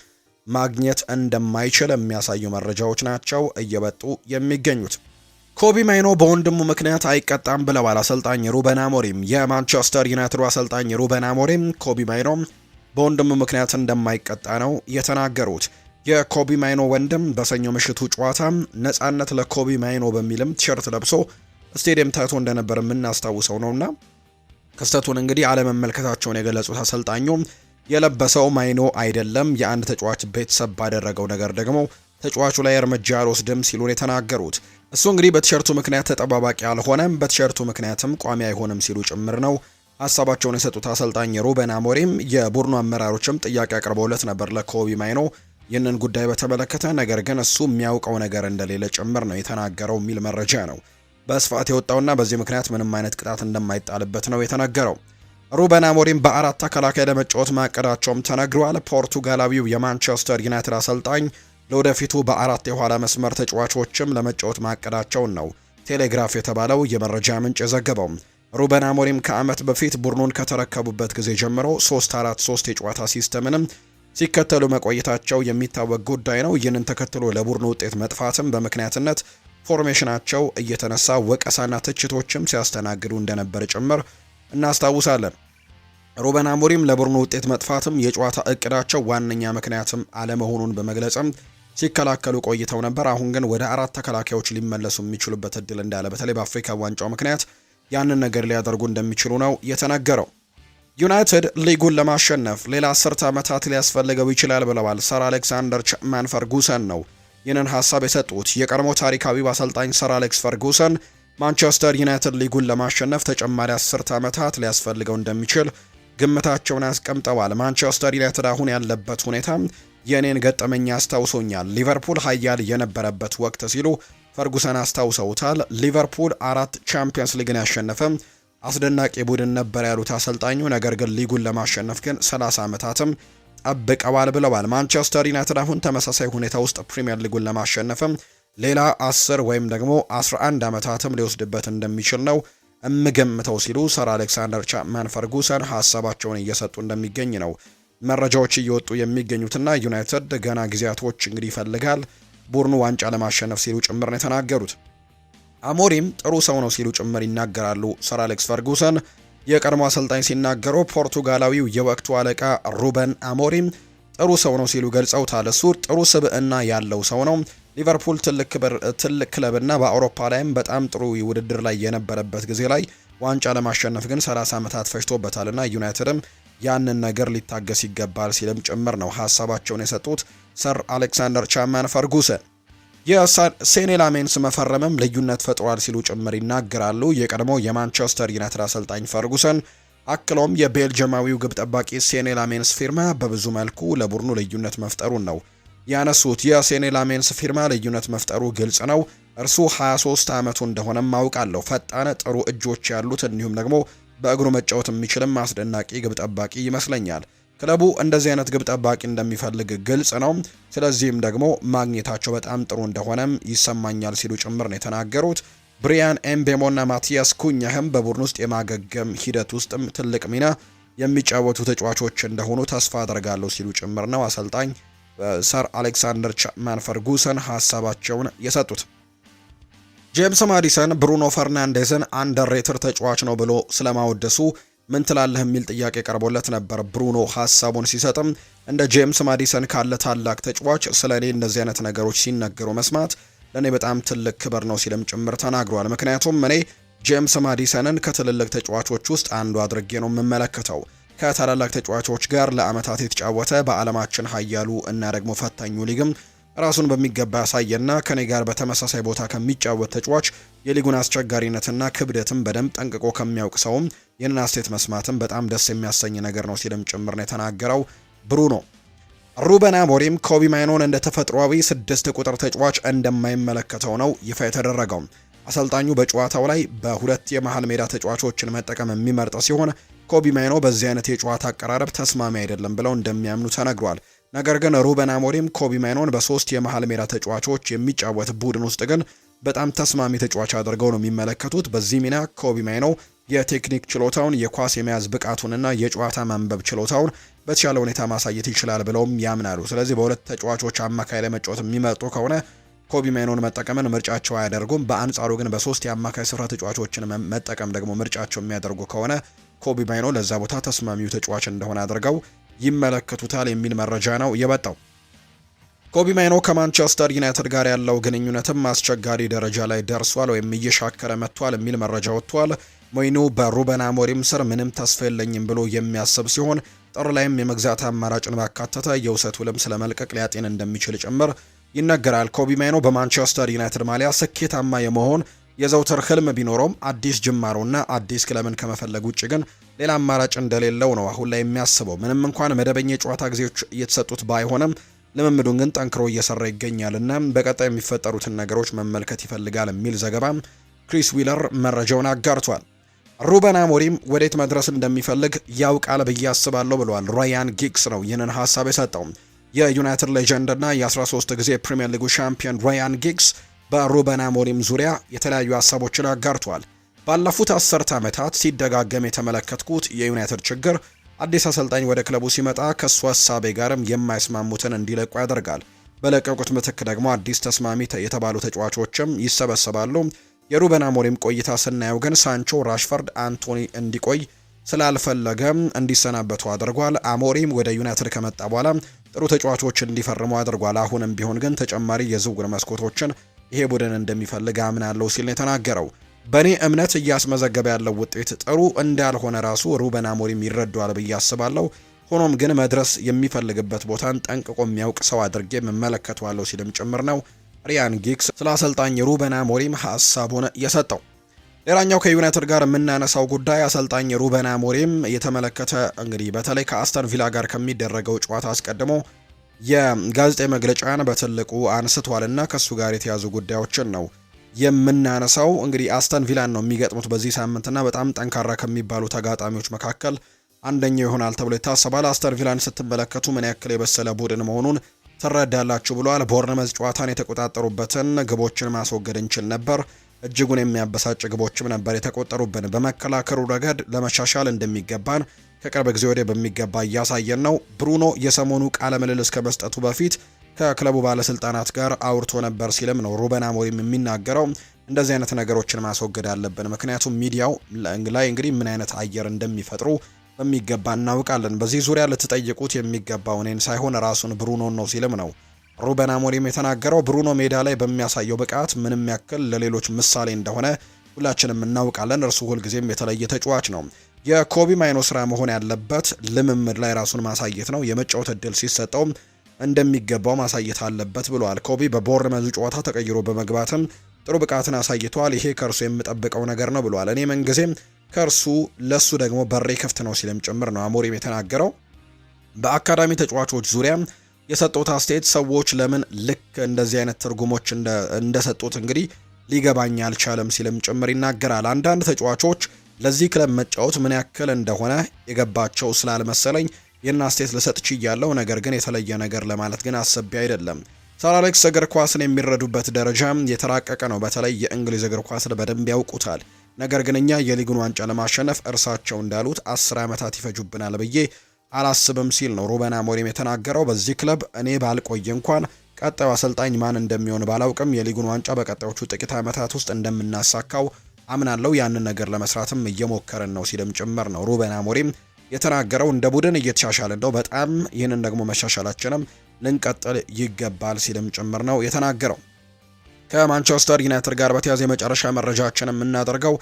ማግኘት እንደማይችል የሚያሳዩ መረጃዎች ናቸው እየወጡ የሚገኙት። ኮቢ ማይኖ በወንድሙ ምክንያት አይቀጣም ብለዋል አሰልጣኝ ሩበን አሞሪም። የማንቸስተር ዩናይትድ አሰልጣኝ ሩበን አሞሪም ኮቢ ማይኖ በወንድሙ ምክንያት እንደማይቀጣ ነው የተናገሩት። የኮቢ ማይኖ ወንድም በሰኞ ምሽቱ ጨዋታ ነጻነት ለኮቢ ማይኖ በሚልም ቲሸርት ለብሶ ስቴዲየም ታይቶ እንደነበር የምናስታውሰው ነውና ክስተቱን እንግዲህ አለመመልከታቸውን የገለጹት አሰልጣኙ የለበሰው ማይኖ አይደለም፣ የአንድ ተጫዋች ቤተሰብ ባደረገው ነገር ደግሞ ተጫዋቹ ላይ እርምጃ አልወስድም ሲሉ የተናገሩት። እሱ እንግዲህ በቲሸርቱ ምክንያት ተጠባባቂ አልሆነም፣ በቲሸርቱ ምክንያትም ቋሚ አይሆንም ሲሉ ጭምር ነው ሀሳባቸውን የሰጡት አሰልጣኝ ሩበን አሞሪም። የቡድኑ አመራሮችም ጥያቄ አቅርበውለት ነበር ለኮቢ ማይኖ ይህንን ጉዳይ በተመለከተ፣ ነገር ግን እሱ የሚያውቀው ነገር እንደሌለ ጭምር ነው የተናገረው የሚል መረጃ ነው በስፋት የወጣውና በዚህ ምክንያት ምንም አይነት ቅጣት እንደማይጣልበት ነው የተነገረው። ሩበን አሞሪም በአራት ተከላካይ ለመጫወት ማቀዳቸውም ተነግሯል። ፖርቱጋላዊው የማንቸስተር ዩናይትድ አሰልጣኝ ለወደፊቱ በአራት የኋላ መስመር ተጫዋቾችም ለመጫወት ማቀዳቸውን ነው ቴሌግራፍ የተባለው የመረጃ ምንጭ የዘገበው። ሩበን አሞሪም ከዓመት በፊት ቡድኑን ከተረከቡበት ጊዜ ጀምሮ 3-4-3 የጨዋታ ሲስተምንም ሲከተሉ መቆየታቸው የሚታወቅ ጉዳይ ነው። ይህንን ተከትሎ ለቡድኑ ውጤት መጥፋትም በምክንያትነት ፎርሜሽናቸው እየተነሳ ወቀሳና ትችቶችም ሲያስተናግዱ እንደነበር ጭምር እናስታውሳለን። ሩበን አሞሪም ለቡድኑ ውጤት መጥፋትም የጨዋታ እቅዳቸው ዋነኛ ምክንያትም አለመሆኑን በመግለጽም ሲከላከሉ ቆይተው ነበር። አሁን ግን ወደ አራት ተከላካዮች ሊመለሱ የሚችሉበት እድል እንዳለ በተለይ በአፍሪካ ዋንጫው ምክንያት ያንን ነገር ሊያደርጉ እንደሚችሉ ነው የተነገረው። ዩናይትድ ሊጉን ለማሸነፍ ሌላ 10 ዓመታት ሊያስፈልገው ይችላል ብለዋል ሰር አሌክሳንደር ቻፕማን ፈርጉሰን ነው ይህንን ሀሳብ የሰጡት። የቀድሞ ታሪካዊው አሰልጣኝ ሰር አሌክስ ፈርጉሰን ማንቸስተር ዩናይትድ ሊጉን ለማሸነፍ ተጨማሪ 10 ዓመታት ሊያስፈልገው እንደሚችል ግምታቸውን አስቀምጠዋል። ማንቸስተር ዩናይትድ አሁን ያለበት ሁኔታ የኔን ገጠመኝ አስታውሶኛል፣ ሊቨርፑል ኃያል የነበረበት ወቅት ሲሉ ፈርጉሰን አስታውሰውታል። ሊቨርፑል 4 ቻምፒየንስ ሊግን ያሸነፈ አስደናቂ ቡድን ነበር ያሉት አሰልጣኙ፣ ነገር ግን ሊጉን ለማሸነፍ ግን 30 ዓመታትም ጠብቀዋል ብለዋል። ማንቸስተር ዩናይትድ አሁን ተመሳሳይ ሁኔታ ውስጥ ፕሪሚየር ሊጉን ለማሸነፍም ሌላ 10 ወይም ደግሞ 11 ዓመታትም ሊወስድበት እንደሚችል ነው እምገምተው ሲሉ ሰር አሌክሳንደር ቻፕማን ፈርጉሰን ሀሳባቸውን እየሰጡ እንደሚገኝ ነው መረጃዎች እየወጡ የሚገኙትና ዩናይትድ ገና ጊዜያቶች እንግዲህ ይፈልጋል ቡድኑ ዋንጫ ለማሸነፍ ሲሉ ጭምር ነው የተናገሩት። አሞሪም ጥሩ ሰው ነው ሲሉ ጭምር ይናገራሉ ሰር አሌክስ ፈርጉሰን። የቀድሞ አሰልጣኝ ሲናገሩ ፖርቱጋላዊው የወቅቱ አለቃ ሩበን አሞሪም ጥሩ ሰው ነው ሲሉ ገልጸውታል። እሱ ጥሩ ስብዕና ያለው ሰው ነው። ሊቨርፑል ትልቅ ክለብና በአውሮፓ ላይም በጣም ጥሩ ውድድር ላይ የነበረበት ጊዜ ላይ ዋንጫ ለማሸነፍ ግን 30 ዓመታት ፈጅቶበታልና ዩናይትድም ያንን ነገር ሊታገስ ይገባል ሲልም ጭምር ነው ሀሳባቸውን የሰጡት ሰር አሌክሳንደር ቻፕማን ፈርጉሰን። የሴኔ ላሜንስ መፈረምም ልዩነት ፈጥሯል ሲሉ ጭምር ይናገራሉ የቀድሞ የማንቸስተር ዩናይትድ አሰልጣኝ ፈርጉሰን። አክሎም የቤልጅየማዊው ግብ ጠባቂ ሴኔ ላሜንስ ፊርማ በብዙ መልኩ ለቡድኑ ልዩነት መፍጠሩን ነው ያነሱት። የሴኔ ላሜንስ ፊርማ ልዩነት መፍጠሩ ግልጽ ነው። እርሱ 23 ዓመቱ እንደሆነም አውቃለሁ። ፈጣን፣ ጥሩ እጆች ያሉት እንዲሁም ደግሞ በእግሩ መጫወት የሚችልም አስደናቂ ግብ ጠባቂ ይመስለኛል። ክለቡ እንደዚህ አይነት ግብ ጠባቂ እንደሚፈልግ ግልጽ ነው። ስለዚህም ደግሞ ማግኘታቸው በጣም ጥሩ እንደሆነም ይሰማኛል ሲሉ ጭምር ነው የተናገሩት። ብሪያን ኤምቤሞና ማቲያስ ኩኛህም በቡድን ውስጥ የማገገም ሂደት ውስጥም ትልቅ ሚና የሚጫወቱ ተጫዋቾች እንደሆኑ ተስፋ አደርጋለሁ ሲሉ ጭምር ነው አሰልጣኝ ሰር አሌክሳንደር ቻፕማን ፈርጉሰን ሀሳባቸውን የሰጡት። ጄምስ ማዲሰን ብሩኖ ፈርናንዴዝን አንደርሬትድ ተጫዋች ነው ብሎ ስለማወደሱ ምን ትላለህ የሚል ጥያቄ ቀርቦለት ነበር። ብሩኖ ሀሳቡን ሲሰጥም እንደ ጄምስ ማዲሰን ካለ ታላቅ ተጫዋች ስለ እኔ እንደዚህ አይነት ነገሮች ሲነገሩ መስማት ለእኔ በጣም ትልቅ ክብር ነው ሲልም ጭምር ተናግሯል። ምክንያቱም እኔ ጄምስ ማዲሰንን ከትልልቅ ተጫዋቾች ውስጥ አንዱ አድርጌ ነው የምመለከተው። ከታላላቅ ተጫዋቾች ጋር ለአመታት የተጫወተ በዓለማችን ኃያሉ እና ደግሞ ፈታኙ ሊግም ራሱን በሚገባ ያሳየና ከኔ ጋር በተመሳሳይ ቦታ ከሚጫወት ተጫዋች የሊጉን አስቸጋሪነትና ክብደትም በደንብ ጠንቅቆ ከሚያውቅ ሰውም ይህንን አስተያየት መስማትም በጣም ደስ የሚያሰኝ ነገር ነው ሲልም ጭምር ነው የተናገረው ብሩኖ። ሩበን አሞሪም ኮቢ ማይኖን እንደ ተፈጥሯዊ 6 ቁጥር ተጫዋች እንደማይመለከተው ነው ይፋ የተደረገው። አሰልጣኙ በጨዋታው ላይ በሁለት የመሃል ሜዳ ተጫዋቾችን መጠቀም የሚመርጥ ሲሆን ኮቢ ማይኖ በዚህ አይነት የጨዋታ አቀራረብ ተስማሚ አይደለም ብለው እንደሚያምኑ ተነግሯል። ነገር ግን ሩበን አሞሪም ኮቢ ማይኖን በ3 የመሃል ሜዳ ተጫዋቾች የሚጫወት ቡድን ውስጥ ግን በጣም ተስማሚ ተጫዋች አድርገው ነው የሚመለከቱት። በዚህ ሚና ኮቢ ማይኖ የቴክኒክ ችሎታውን፣ የኳስ የመያዝ ብቃቱንና የጨዋታ ማንበብ ችሎታውን በተሻለ ሁኔታ ማሳየት ይችላል ብለውም ያምናሉ። ስለዚህ በሁለት ተጫዋቾች አማካይ ላይ መጫወት የሚመርጡ ከሆነ ኮቢ ማይኖን መጠቀምን ምርጫቸው አያደርጉም። በአንጻሩ ግን በ3 የአማካይ ስፍራ ተጫዋቾችን መጠቀም ደግሞ ምርጫቸው የሚያደርጉ ከሆነ ኮቢ ማይኖ ለዛ ቦታ ተስማሚው ተጫዋች እንደሆነ አድርገው ይመለከቱታል የሚል መረጃ ነው የወጣው። ኮቢ ማይኖ ከማንቸስተር ዩናይትድ ጋር ያለው ግንኙነትም አስቸጋሪ ደረጃ ላይ ደርሷል ወይም እየሻከረ መጥቷል የሚል መረጃ ወጥቷል። ሞይኑ በሩበን አሞሪም ስር ምንም ተስፋ የለኝም ብሎ የሚያስብ ሲሆን ጥር ላይም የመግዛት አማራጭን ባካተተ የውሰት ውልም ስለመልቀቅ ሊያጤን እንደሚችል ጭምር ይነገራል። ኮቢ ማይኖ በማንቸስተር ዩናይትድ ማሊያ ስኬታማ የመሆን የዘውትር ህልም ቢኖረውም አዲስ ጅማሮና አዲስ ክለብን ከመፈለግ ውጭ ግን ሌላ አማራጭ እንደሌለው ነው አሁን ላይ የሚያስበው። ምንም እንኳን መደበኛ የጨዋታ ጊዜዎች እየተሰጡት ባይሆንም ልምምዱን ግን ጠንክሮ እየሰራ ይገኛልና በቀጣይ የሚፈጠሩትን ነገሮች መመልከት ይፈልጋል የሚል ዘገባም ክሪስ ዊለር መረጃውን አጋርቷል። ሩበን አሞሪም ወዴት መድረስ እንደሚፈልግ ያውቃል ብዬ አስባለሁ ብለዋል። ራያን ጊግስ ነው ይህንን ሀሳብ የሰጠው። የዩናይትድ ሌጀንድ እና የ13 ጊዜ ፕሪሚየር ሊጉ ሻምፒዮን ራያን ጊግስ በሩበን አሞሪም ዙሪያ የተለያዩ ሀሳቦችን አጋርቷል። ባለፉት 10 ዓመታት ሲደጋገም የተመለከትኩት የዩናይትድ ችግር አዲስ አሰልጣኝ ወደ ክለቡ ሲመጣ ከሱ ሀሳቤ ጋርም የማይስማሙትን እንዲለቁ ያደርጋል። በለቀቁት ምትክ ደግሞ አዲስ ተስማሚ የተባሉ ተጫዋቾችም ይሰበሰባሉ። የሩበን አሞሪም ቆይታ ስናየው ግን ሳንቾ፣ ራሽፈርድ፣ አንቶኒ እንዲቆይ ስላልፈለገም እንዲሰናበቱ አድርጓል። አሞሪም ወደ ዩናይትድ ከመጣ በኋላ ጥሩ ተጫዋቾች እንዲፈርሙ አድርጓል። አሁንም ቢሆን ግን ተጨማሪ የዝውውር መስኮቶችን ይሄ ቡድን እንደሚፈልግ አምናለሁ ሲል ነው የተናገረው። በእኔ እምነት እያስመዘገበ ያለው ውጤት ጥሩ እንዳልሆነ ራሱ ሩበን አሞሪም ይረዳዋል ብዬ አስባለሁ። ሆኖም ግን መድረስ የሚፈልግበት ቦታን ጠንቅቆ የሚያውቅ ሰው አድርጌ እመለከተዋለሁ ሲልም ጭምር ነው ሪያን ጊግስ ስለ አሰልጣኝ ሩበን አሞሪም ሀሳቡን የሰጠው። ሌላኛው ከዩናይትድ ጋር የምናነሳው ጉዳይ አሰልጣኝ ሩበን አሞሪም የተመለከተ እንግዲህ በተለይ ከአስተን ቪላ ጋር ከሚደረገው ጨዋታ አስቀድሞ የጋዜጣዊ መግለጫን በትልቁ አንስቷልና ከሱ ጋር የተያዙ ጉዳዮችን ነው የምናነሳው። እንግዲህ አስተን ቪላን ነው የሚገጥሙት በዚህ ሳምንትና በጣም ጠንካራ ከሚባሉ ተጋጣሚዎች መካከል አንደኛው ይሆናል ተብሎ ይታሰባል። አስተን ቪላን ስትመለከቱ ምን ያክል የበሰለ ቡድን መሆኑን ትረዳላችሁ ብለዋል። ቦርነመዝ ጨዋታን የተቆጣጠሩበትን ግቦችን ማስወገድ እንችል ነበር፣ እጅጉን የሚያበሳጭ ግቦችም ነበር የተቆጠሩብን። በመከላከሉ ረገድ ለመሻሻል እንደሚገባን ከቅርብ ጊዜ ወዲህ በሚገባ እያሳየን ነው። ብሩኖ የሰሞኑ ቃለ ምልልስ ከመስጠቱ በፊት ከክለቡ ባለስልጣናት ጋር አውርቶ ነበር ሲልም ነው ሩበን አሞሪም የሚናገረው። እንደዚህ አይነት ነገሮችን ማስወገድ አለብን፣ ምክንያቱም ሚዲያው ላይ እንግዲህ ምን አይነት አየር እንደሚፈጥሩ በሚገባ እናውቃለን። በዚህ ዙሪያ ልትጠይቁት የሚገባው እኔን ሳይሆን ራሱን ብሩኖን ነው ሲልም ነው ሩበን አሞሪም የተናገረው። ብሩኖ ሜዳ ላይ በሚያሳየው ብቃት ምንም ያክል ለሌሎች ምሳሌ እንደሆነ ሁላችንም እናውቃለን። እርሱ ሁልጊዜም የተለየ ተጫዋች ነው። የኮቢ ማይኖ ስራ መሆን ያለበት ልምምድ ላይ ራሱን ማሳየት ነው። የመጫወት እድል ሲሰጠው እንደሚገባው ማሳየት አለበት ብሏል። ኮቢ በቦርንመዝ ጨዋታ ተቀይሮ በመግባትም ጥሩ ብቃትን አሳይቷል። ይሄ ከእርሱ የምጠብቀው ነገር ነው ብሏል። እኔ ምንጊዜም ከእርሱ ለሱ ደግሞ በሬ ክፍት ነው ሲልም ጭምር ነው አሞሪም የተናገረው። በአካዳሚ ተጫዋቾች ዙሪያ የሰጡት አስተያየት ሰዎች ለምን ልክ እንደዚህ አይነት ትርጉሞች እንደሰጡት እንግዲህ ሊገባኝ አልቻለም ሲልም ጭምር ይናገራል። አንዳንድ ተጫዋቾች ለዚህ ክለብ መጫወት ምን ያክል እንደሆነ የገባቸው ስላልመሰለኝ ይህን አስተያየት ልሰጥ ችያለሁ። ነገር ግን የተለየ ነገር ለማለት ግን አስቤ አይደለም። ሰር አሌክስ እግር ኳስን የሚረዱበት ደረጃ የተራቀቀ ነው። በተለይ የእንግሊዝ እግር ኳስን በደንብ ያውቁታል። ነገር ግን እኛ የሊጉን ዋንጫ ለማሸነፍ እርሳቸው እንዳሉት 10 ዓመታት ይፈጁብናል ብዬ አላስብም ሲል ነው ሩበን አሞሪም የተናገረው። በዚህ ክለብ እኔ ባልቆይ እንኳን ቀጣዩ አሰልጣኝ ማን እንደሚሆን ባላውቅም የሊጉን ዋንጫ በቀጣዮቹ ጥቂት ዓመታት ውስጥ እንደምናሳካው አምናለሁ። ያንን ነገር ለመስራትም እየሞከርን ነው ሲልም ጭምር ነው ሩበን አሞሪም የተናገረው። እንደ ቡድን እየተሻሻልን ነው በጣም ይህንን ደግሞ መሻሻላችንም ልንቀጥል ይገባል ሲልም ጭምር ነው የተናገረው። ከማንቸስተር ዩናይትድ ጋር በተያያዘ የመጨረሻ መረጃችን የምናደርገው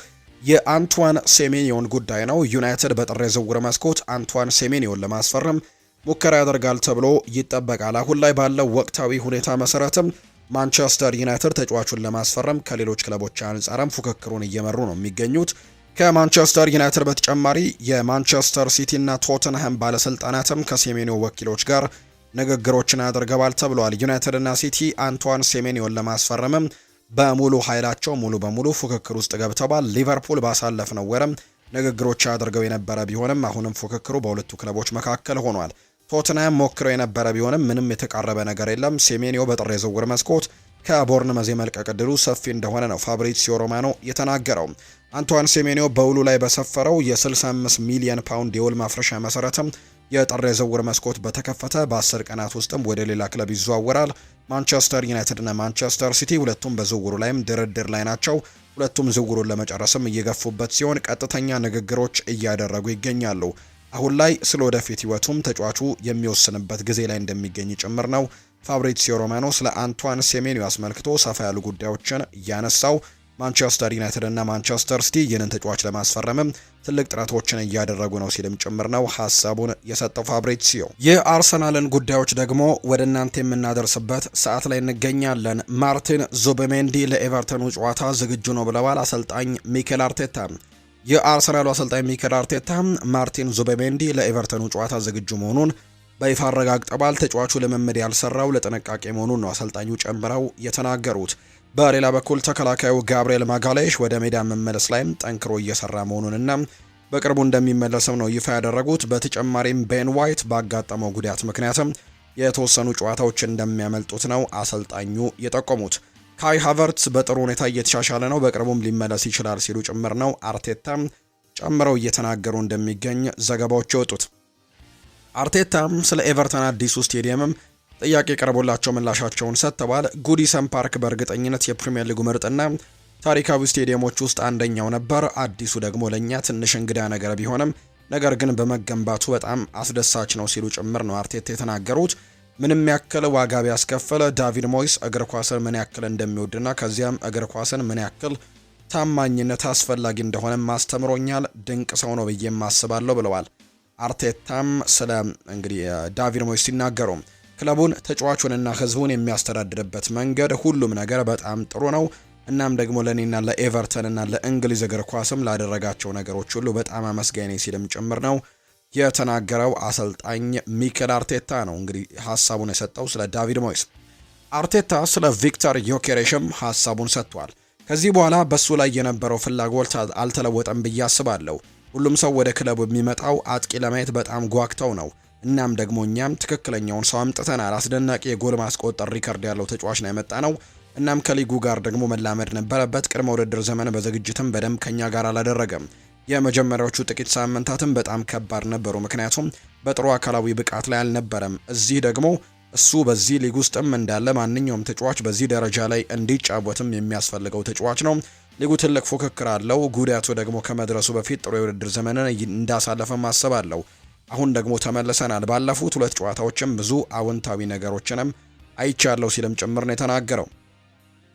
የአንቷን ሴሜኒዮን ጉዳይ ነው። ዩናይትድ በጥር የዝውውር መስኮት አንቷን ሴሜኒዮን ለማስፈረም ሙከራ ያደርጋል ተብሎ ይጠበቃል። አሁን ላይ ባለው ወቅታዊ ሁኔታ መሰረትም ማንቸስተር ዩናይትድ ተጫዋቹን ለማስፈረም ከሌሎች ክለቦች አንጻርም ፉክክሩን እየመሩ ነው የሚገኙት። ከማንቸስተር ዩናይትድ በተጨማሪ የማንቸስተር ሲቲ እና ቶተንሃም ባለስልጣናትም ከሴሜኒዮ ወኪሎች ጋር ንግግሮችን አድርገዋል ተብሏል። ዩናይትድ እና ሲቲ አንቷን ሴሜኒዮን ለማስፈረምም በሙሉ ኃይላቸው ሙሉ በሙሉ ፉክክር ውስጥ ገብተዋል። ሊቨርፑል ባሳለፍነው ወርም ንግግሮች አድርገው የነበረ ቢሆንም አሁንም ፉክክሩ በሁለቱ ክለቦች መካከል ሆኗል። ቶትንሃም ሞክረው የነበረ ቢሆንም ምንም የተቃረበ ነገር የለም። ሴሜኒዮ በጥር የዝውውር መስኮት ከቦርንመዝ የመልቀቅ ዕድሉ ሰፊ እንደሆነ ነው ፋብሪዚዮ ሮማኖ የተናገረው። አንቷን ሴሜኒዮ በውሉ ላይ በሰፈረው የ65 ሚሊዮን ፓውንድ የውል ማፍረሻ መሰረትም የጥር የዝውውር መስኮት በተከፈተ በ10 ቀናት ውስጥም ወደ ሌላ ክለብ ይዘዋወራል። ማንቸስተር ዩናይትድ እና ማንቸስተር ሲቲ ሁለቱም በዝውውሩ ላይም ድርድር ላይ ናቸው። ሁለቱም ዝውውሩን ለመጨረስም እየገፉበት ሲሆን ቀጥተኛ ንግግሮች እያደረጉ ይገኛሉ። አሁን ላይ ስለ ወደፊት ህይወቱም ተጫዋቹ የሚወስንበት ጊዜ ላይ እንደሚገኝ ጭምር ነው ፋብሪዚዮ ሮማኖ ስለ አንቷን ሴሜኒዮ አስመልክቶ ሰፋ ያሉ ጉዳዮችን እያነሳው። ማንቸስተር ዩናይትድ እና ማንቸስተር ሲቲ ይህንን ተጫዋች ለማስፈረምም ትልቅ ጥረቶችን እያደረጉ ነው ሲልም ጭምር ነው ሀሳቡን የሰጠው ፋብሪዚዮ። የአርሰናልን ጉዳዮች ደግሞ ወደ እናንተ የምናደርስበት ሰዓት ላይ እንገኛለን። ማርቲን ዙቢሜንዲ ለኤቨርተኑ ጨዋታ ዝግጁ ነው ብለዋል አሰልጣኝ ሚኬል አርቴታ። የአርሰናሉ አሰልጣኝ ሚኬል አርቴታ ማርቲን ዙቢሜንዲ ለኤቨርተኑ ጨዋታ ዝግጁ መሆኑን በይፋ አረጋግጠዋል። ተጫዋቹ ልምምድ ያልሰራው ለጥንቃቄ መሆኑን ነው አሰልጣኙ ጨምረው የተናገሩት። በሌላ በኩል ተከላካዩ ጋብሪኤል ማጋሌሽ ወደ ሜዳ መመለስ ላይም ጠንክሮ እየሰራ መሆኑንና በቅርቡ እንደሚመለስም ነው ይፋ ያደረጉት። በተጨማሪም ቤን ዋይት ባጋጠመው ጉዳት ምክንያትም የተወሰኑ ጨዋታዎች እንደሚያመልጡት ነው አሰልጣኙ የጠቆሙት። ካይ ሃቨርትስ በጥሩ ሁኔታ እየተሻሻለ ነው፣ በቅርቡም ሊመለስ ይችላል ሲሉ ጭምር ነው አርቴታ ጨምረው እየተናገሩ እንደሚገኝ ዘገባዎች የወጡት። አርቴታም ስለ ኤቨርተን አዲሱ ስቴዲየምም ጥያቄ ቀርቦላቸው ምላሻቸውን ሰጥተዋል። ጉዲሰን ፓርክ በእርግጠኝነት የፕሪሚየር ሊጉ ምርጥና ታሪካዊ ስቴዲየሞች ውስጥ አንደኛው ነበር። አዲሱ ደግሞ ለእኛ ትንሽ እንግዳ ነገር ቢሆንም ነገር ግን በመገንባቱ በጣም አስደሳች ነው ሲሉ ጭምር ነው አርቴታ የተናገሩት። ምንም ያክል ዋጋ ቢያስከፍል ዳቪድ ሞይስ እግር ኳስን ምን ያክል እንደሚወድና ከዚያም እግር ኳስን ምን ያክል ታማኝነት አስፈላጊ እንደሆነ ማስተምሮኛል። ድንቅ ሰው ነው ብዬ ማስባለሁ ብለዋል። አርቴታም ስለ እንግዲህ ዳቪድ ሞይስ ሲናገሩ ክለቡን ተጫዋቹንና ህዝቡን የሚያስተዳድርበት መንገድ ሁሉም ነገር በጣም ጥሩ ነው። እናም ደግሞ ለእኔና ለኤቨርተንና ለእንግሊዝ እግር ኳስም ላደረጋቸው ነገሮች ሁሉ በጣም አመስጋኝ ሲልም ጭምር ነው የተናገረው አሰልጣኝ ሚኬል አርቴታ ነው እንግዲህ ሀሳቡን የሰጠው ስለ ዳቪድ ሞይስ። አርቴታ ስለ ቪክተር ዮኬሬሽም ሀሳቡን ሰጥቷል። ከዚህ በኋላ በሱ ላይ የነበረው ፍላጎት አልተለወጠም ብዬ አስባለሁ። ሁሉም ሰው ወደ ክለቡ የሚመጣው አጥቂ ለማየት በጣም ጓግተው ነው። እናም ደግሞ እኛም ትክክለኛውን ሰው አምጥተናል። አስደናቂ የጎል ማስቆጠር ሪከርድ ያለው ተጫዋች ነው ያመጣ ነው። እናም ከሊጉ ጋር ደግሞ መላመድ ነበረበት። ቅድመ ውድድር ዘመን በዝግጅትም በደንብ ከኛ ጋር አላደረገም። የመጀመሪያዎቹ ጥቂት ሳምንታትም በጣም ከባድ ነበሩ፣ ምክንያቱም በጥሩ አካላዊ ብቃት ላይ አልነበረም። እዚህ ደግሞ እሱ በዚህ ሊግ ውስጥም እንዳለ ማንኛውም ተጫዋች በዚህ ደረጃ ላይ እንዲጫወትም የሚያስፈልገው ተጫዋች ነው። ሊጉ ትልቅ ፉክክር አለው። ጉዳቱ ደግሞ ከመድረሱ በፊት ጥሩ የውድድር ዘመንን እንዳሳለፈ ማሰብ አለው። አሁን ደግሞ ተመልሰናል። ባለፉት 2 ጨዋታዎችም ብዙ አዎንታዊ ነገሮችንም አይቻለሁ ሲልም ጭምር ነው የተናገረው።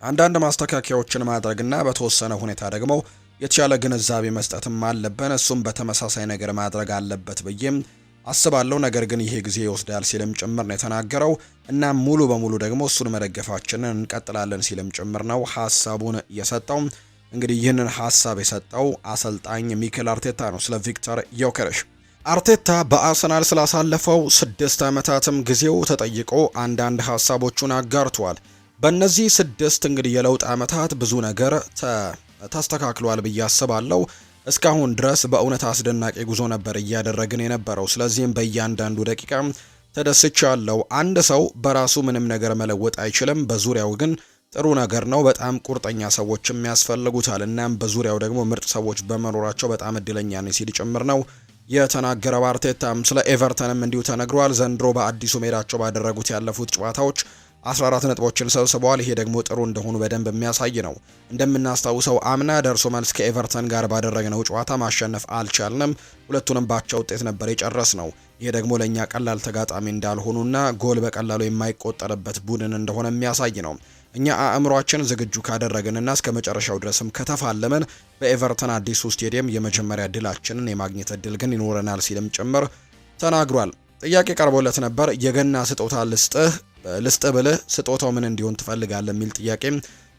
አንዳንድ ማስተካከያዎችን ማድረግና በተወሰነ ሁኔታ ደግሞ የተሻለ ግንዛቤ መስጠትም አለብን። እሱም በተመሳሳይ ነገር ማድረግ አለበት ብዬም አስባለሁ። ነገር ግን ይሄ ጊዜ ይወስዳል ሲልም ጭምር ነው የተናገረው። እና ሙሉ በሙሉ ደግሞ እሱን መደገፋችንን እንቀጥላለን ሲልም ጭምር ነው ሀሳቡን የሰጠው። እንግዲህ ይህንን ሀሳብ የሰጠው አሰልጣኝ ሚኬል አርቴታ ነው። ስለ ቪክተር ዮከረስ አርቴታ በአርሰናል ስላሳለፈው 6 ዓመታትም ጊዜው ተጠይቆ አንዳንድ ሀሳቦቹን አጋርቷል። በእነዚህ 6 እንግዲህ የለውጥ ዓመታት ብዙ ነገር ተስተካክሏል ብዬ አስባለሁ። እስካሁን ድረስ በእውነት አስደናቂ ጉዞ ነበር እያደረግን የነበረው። ስለዚህም በእያንዳንዱ ደቂቃ ተደስቻለሁ። አንድ ሰው በራሱ ምንም ነገር መለወጥ አይችልም፣ በዙሪያው ግን ጥሩ ነገር ነው። በጣም ቁርጠኛ ሰዎችም ያስፈልጉታል። እናም በዙሪያው ደግሞ ምርጥ ሰዎች በመኖራቸው በጣም እድለኛ ነኝ ሲል ጭምር ነው የተናገረው። አርቴታም ስለ ኤቨርተንም እንዲሁ ተነግሯል። ዘንድሮ በአዲሱ ሜዳቸው ባደረጉት ያለፉት ጨዋታዎች 14 ነጥቦችን ሰብስበዋል። ይሄ ደግሞ ጥሩ እንደሆኑ በደንብ የሚያሳይ ነው። እንደምናስታውሰው አምና ደርሶ መልስ ከኤቨርተን ጋር ባደረግነው ጨዋታ ማሸነፍ አልቻልንም። ሁለቱንም ባቻ ውጤት ነበር የጨረስ ነው። ይሄ ደግሞ ለእኛ ቀላል ተጋጣሚ እንዳልሆኑና ጎል በቀላሉ የማይቆጠርበት ቡድን እንደሆነ የሚያሳይ ነው። እኛ አእምሯችን ዝግጁ ካደረግንና እስከ መጨረሻው ድረስም ከተፋለመን በኤቨርተን አዲሱ ስቴዲየም የመጀመሪያ ድላችንን የማግኘት እድል ግን ይኖረናል ሲልም ጭምር ተናግሯል። ጥያቄ ቀርቦለት ነበር። የገና ስጦታ ልስጥህ ብልህ ስጦታው ምን እንዲሆን ትፈልጋለህ የሚል ጥያቄ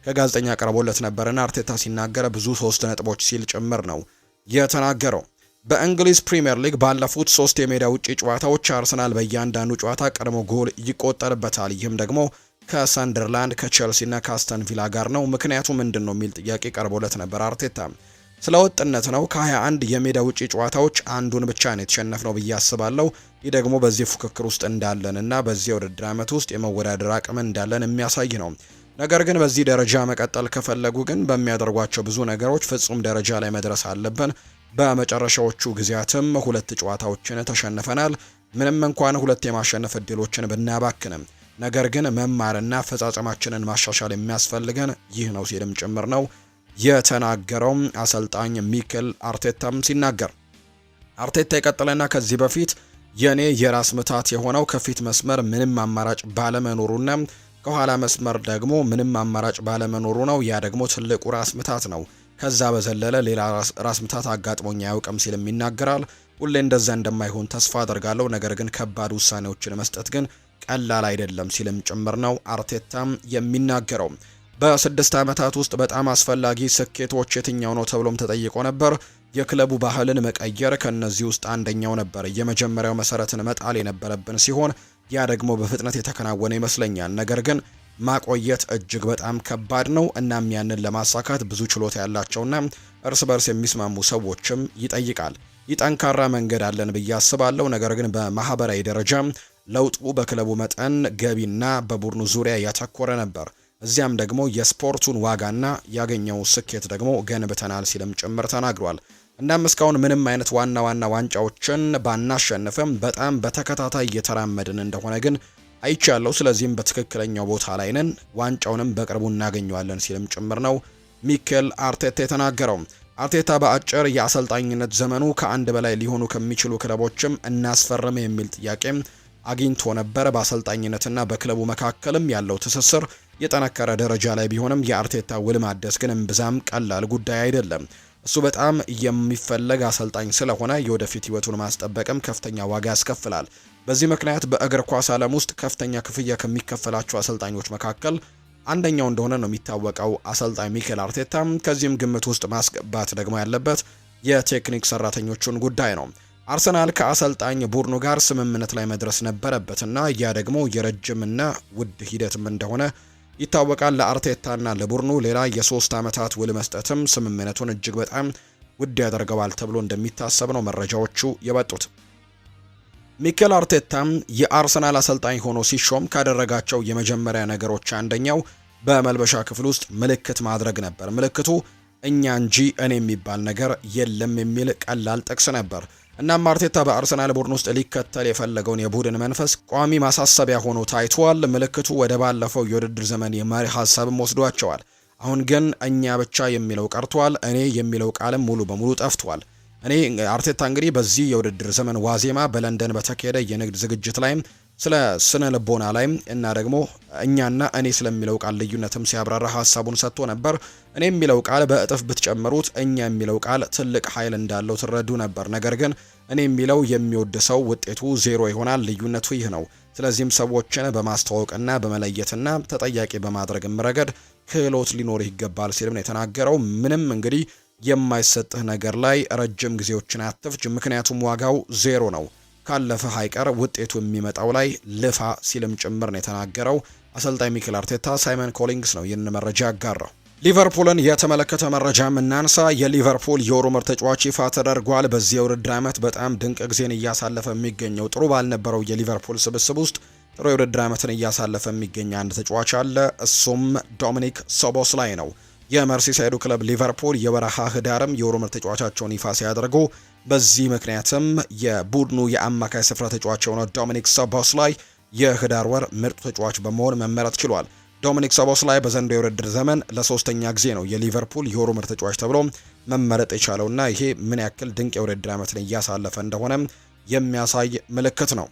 ከጋዜጠኛ ቀርቦለት ነበርና አርቴታ ሲናገር ብዙ 3 ነጥቦች ሲል ጭምር ነው የተናገረው። በእንግሊዝ ፕሪሚየር ሊግ ባለፉት 3 የሜዳ ውጪ ጨዋታዎች አርሰናል በእያንዳንዱ ጨዋታ ቀድሞ ጎል ይቆጠርበታል። ይህም ደግሞ ከሰንደርላንድ፣ ከቼልሲ እና ከአስተን ቪላ ጋር ነው። ምክንያቱ ምንድን ነው የሚል ጥያቄ ቀርቦለት ነበር። አርቴታ ስለ ወጥነት ነው። ከ21 የሜዳ ውጪ ጨዋታዎች አንዱን ብቻ ነው የተሸነፍነው ብዬ አስባለሁ። ይህ ደግሞ በዚህ ፉክክር ውስጥ እንዳለን እና በዚህ የውድድር ዓመት ውስጥ የመወዳደር አቅም እንዳለን የሚያሳይ ነው። ነገር ግን በዚህ ደረጃ መቀጠል ከፈለጉ ግን በሚያደርጓቸው ብዙ ነገሮች ፍጹም ደረጃ ላይ መድረስ አለብን። በመጨረሻዎቹ ጊዜያትም 2 ጨዋታዎችን ተሸንፈናል። ምንም እንኳን 2 የማሸነፍ እድሎችን ብናባክንም ነገር ግን መማርና አፈጻጸማችንን ማሻሻል የሚያስፈልገን ይህ ነው ሲልም ጭምር ነው የተናገረው አሰልጣኝ ሚኬል አርቴታም ሲናገር። አርቴታ የቀጠለና ከዚህ በፊት የኔ የራስ ምታት የሆነው ከፊት መስመር ምንም አማራጭ ባለመኖሩና ከኋላ መስመር ደግሞ ምንም አማራጭ ባለመኖሩ ነው። ያ ደግሞ ትልቁ ራስ ምታት ነው። ከዛ በዘለለ ሌላ ራስ ምታት አጋጥሞኝ አያውቅም ሲልም ይናገራል። ሁሌ እንደዛ እንደማይሆን ተስፋ አደርጋለሁ፣ ነገር ግን ከባድ ውሳኔዎችን መስጠት ግን ቀላል አይደለም ሲልም ጭምር ነው አርቴታም የሚናገረው። በ6 ዓመታት ውስጥ በጣም አስፈላጊ ስኬቶች የትኛው ነው ተብሎም ተጠይቆ ነበር። የክለቡ ባህልን መቀየር ከነዚህ ውስጥ አንደኛው ነበር። የመጀመሪያው መሰረትን መጣል የነበረብን ሲሆን ያ ደግሞ በፍጥነት የተከናወነ ይመስለኛል። ነገር ግን ማቆየት እጅግ በጣም ከባድ ነው። እናም ያንን ለማሳካት ብዙ ችሎታ ያላቸውና እርስ በርስ የሚስማሙ ሰዎችም ይጠይቃል። ይህ ጠንካራ መንገድ አለን ብዬ አስባለሁ። ነገር ግን በማህበራዊ ደረጃ ለውጡ በክለቡ መጠን ገቢና በቡድኑ ዙሪያ ያተኮረ ነበር። እዚያም ደግሞ የስፖርቱን ዋጋና ያገኘው ስኬት ደግሞ ገንብተናል ሲልም ጭምር ተናግሯል። እናም እስካሁን ምንም አይነት ዋና ዋንጫዎችን ባናሸንፍም በጣም በተከታታይ እየተራመድን እንደሆነ ግን አይቻለሁ። ስለዚህም በትክክለኛው ቦታ ላይ ነን፣ ዋንጫውንም በቅርቡ እናገኘዋለን ሲልም ጭምር ነው ሚኬል አርቴታ የተናገረው። አርቴታ በአጭር የአሰልጣኝነት ዘመኑ ከአንድ በላይ ሊሆኑ ከሚችሉ ክለቦችም እናስፈርም የሚል ጥያቄ አግኝቶ ነበር። በአሰልጣኝነትና በክለቡ መካከልም ያለው ትስስር የጠነከረ ደረጃ ላይ ቢሆንም የአርቴታ ውል ማደስ ግን እምብዛም ቀላል ጉዳይ አይደለም። እሱ በጣም የሚፈለግ አሰልጣኝ ስለሆነ የወደፊት ህይወቱን ማስጠበቅም ከፍተኛ ዋጋ ያስከፍላል። በዚህ ምክንያት በእግር ኳስ ዓለም ውስጥ ከፍተኛ ክፍያ ከሚከፈላቸው አሰልጣኞች መካከል አንደኛው እንደሆነ ነው የሚታወቀው አሰልጣኝ ሚኬል አርቴታ። ከዚህም ግምት ውስጥ ማስገባት ደግሞ ያለበት የቴክኒክ ሰራተኞቹን ጉዳይ ነው። አርሰናል ከአሰልጣኝ ቡድኑ ጋር ስምምነት ላይ መድረስ ነበረበትና ያ ደግሞ የረጅምና ውድ ሂደትም እንደሆነ ይታወቃል። ለአርቴታና ለቡድኑ ሌላ የ3 ዓመታት ውል መስጠትም ስምምነቱን እጅግ በጣም ውድ ያደርገዋል ተብሎ እንደሚታሰብ ነው መረጃዎቹ የወጡት። ሚኬል አርቴታም የአርሰናል አሰልጣኝ ሆኖ ሲሾም ካደረጋቸው የመጀመሪያ ነገሮች አንደኛው በመልበሻ ክፍል ውስጥ ምልክት ማድረግ ነበር። ምልክቱ እኛ እንጂ እኔ የሚባል ነገር የለም የሚል ቀላል ጥቅስ ነበር። እናም አርቴታ በአርሰናል ቡድን ውስጥ ሊከተል የፈለገውን የቡድን መንፈስ ቋሚ ማሳሰቢያ ሆኖ ታይቷል። ምልክቱ ወደ ባለፈው የውድድር ዘመን የመሪ ሀሳብም ወስዷቸዋል። አሁን ግን እኛ ብቻ የሚለው ቀርቷል። እኔ የሚለው ቃልም ሙሉ በሙሉ ጠፍቷል። አርቴታ እንግዲህ በዚህ የውድድር ዘመን ዋዜማ በለንደን በተካሄደ የንግድ ዝግጅት ላይም ስለ ስነ ልቦና ላይ እና ደግሞ እኛና እኔ ስለሚለው ቃል ልዩነትም ሲያብራራ ሀሳቡን ሰጥቶ ነበር። እኔ የሚለው ቃል በእጥፍ ብትጨምሩት እኛ የሚለው ቃል ትልቅ ኃይል እንዳለው ትረዱ ነበር። ነገር ግን እኔ የሚለው የሚወድ ሰው ውጤቱ 0 ይሆናል። ልዩነቱ ይህ ነው። ስለዚህም ሰዎችን በማስተዋወቅና በመለየትና ተጠያቂ በማድረግም ረገድ ክህሎት ሊኖር ይገባል ሲልም ነው የተናገረው። ምንም እንግዲህ የማይሰጥህ ነገር ላይ ረጅም ጊዜዎችን አትፍጅ፣ ምክንያቱም ዋጋው 0 ነው። ካለፈ አይቀር ውጤቱ የሚመጣው ላይ ልፋ ሲልም ጭምር ነው የተናገረው። አሰልጣኝ ሚኬል አርቴታ ሳይመን ኮሊንግስ ነው ይህን መረጃ ያጋራው። ሊቨርፑልን የተመለከተ መረጃም እናንሳ። የሊቨርፑል የወሩ ምርጥ ተጫዋች ይፋ ተደርጓል። በዚህ የውድድር ዓመት በጣም ድንቅ ጊዜን እያሳለፈ የሚገኘው ጥሩ ባልነበረው የሊቨርፑል ስብስብ ውስጥ ጥሩ የውድድር ዓመትን እያሳለፈ የሚገኝ አንድ ተጫዋች አለ። እሱም ዶሚኒክ ሶቦስላይ ነው። የመርሲሳይዱ ክለብ ሊቨርፑል የወርሃ ህዳርም የወሩ ምርጥ ተጫዋቻቸውን ይፋ ሲያደርጉ በዚህ ምክንያትም የቡድኑ የአማካይ ስፍራ ተጫዋች የሆነው ዶሚኒክ ሶቦስላይ የህዳር ወር ምርጥ ተጫዋች በመሆን መመረጥ ችሏል። ዶሚኒክ ሶቦስላይ በዘንድሮው የውድድር ዘመን ለሶስተኛ ጊዜ ነው የሊቨርፑል የወሩ ምርጥ ተጫዋች ተብሎ መመረጥ የቻለውና ይሄ ምን ያክል ድንቅ የውድድር ዓመትን እያሳለፈ እንደሆነ የሚያሳይ ምልክት ነው።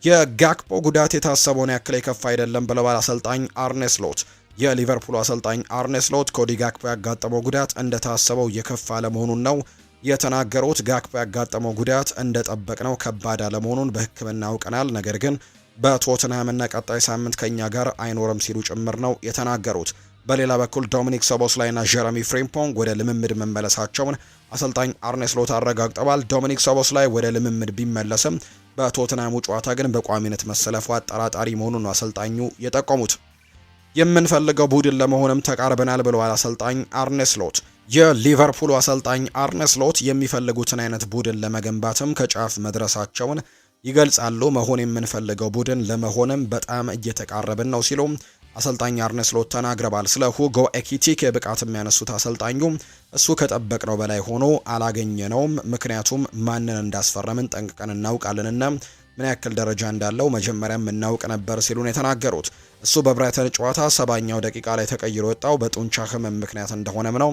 የጋክፖ ጉዳት የታሰበውን ያክል የከፋ አይደለም ብለዋል አሰልጣኝ አርኔ ስሎት። የሊቨርፑል አሰልጣኝ አርኔ ስሎት ኮዲ ጋክፖ ያጋጠመው ጉዳት እንደታሰበው የከፋ አለመሆኑን ነው የተናገሩት። ጋክፖ ያጋጠመው ጉዳት እንደጠበቅነው ከባድ አለመሆኑን በሕክምና አውቀናል፣ ነገር ግን በቶትንሃምና ቀጣይ ሳምንት ከኛ ጋር አይኖርም ሲሉ ጭምር ነው የተናገሩት። በሌላ በኩል ዶሚኒክ ሶቦስላይና ጀረሚ ፍሪምፖንግ ወደ ልምምድ መመለሳቸውን አሰልጣኝ አርኔ ስሎት አረጋግጠዋል። ዶሚኒክ ሶቦስላይ ወደ ልምምድ ቢመለስም በቶትንሃሙ ጨዋታ ግን በቋሚነት መሰለፉ አጠራጣሪ መሆኑን ነው አሰልጣኙ የጠቆሙት። የምንፈልገው ቡድን ለመሆንም ተቃርበናል ብለዋል አሰልጣኝ አርኔ ስሎት። የሊቨርፑሉ አሰልጣኝ አርኔ ስሎት የሚፈልጉትን አይነት ቡድን ለመገንባትም ከጫፍ መድረሳቸውን ይገልጻሉ። መሆን የምንፈልገው ቡድን ለመሆንም በጣም እየተቃረብን ነው ሲሉ አሰልጣኝ አርኔ ስሎት ተናግረዋል። ስለ ሁጎ ኤኪቲክ ብቃት የሚያነሱት አሰልጣኙ እሱ ከጠበቅነው በላይ ሆኖ አላገኘነውም፣ ምክንያቱም ማንን እንዳስፈረምን ጠንቅቀን እናውቃለንና ምን ያክል ደረጃ እንዳለው መጀመሪያም እናውቅ ነበር ሲሉ ነው የተናገሩት። እሱ በብራይተን ጨዋታ 70ኛው ደቂቃ ላይ ተቀይሮ ወጣው በጡንቻ ህመም ምክንያት እንደሆነም ነው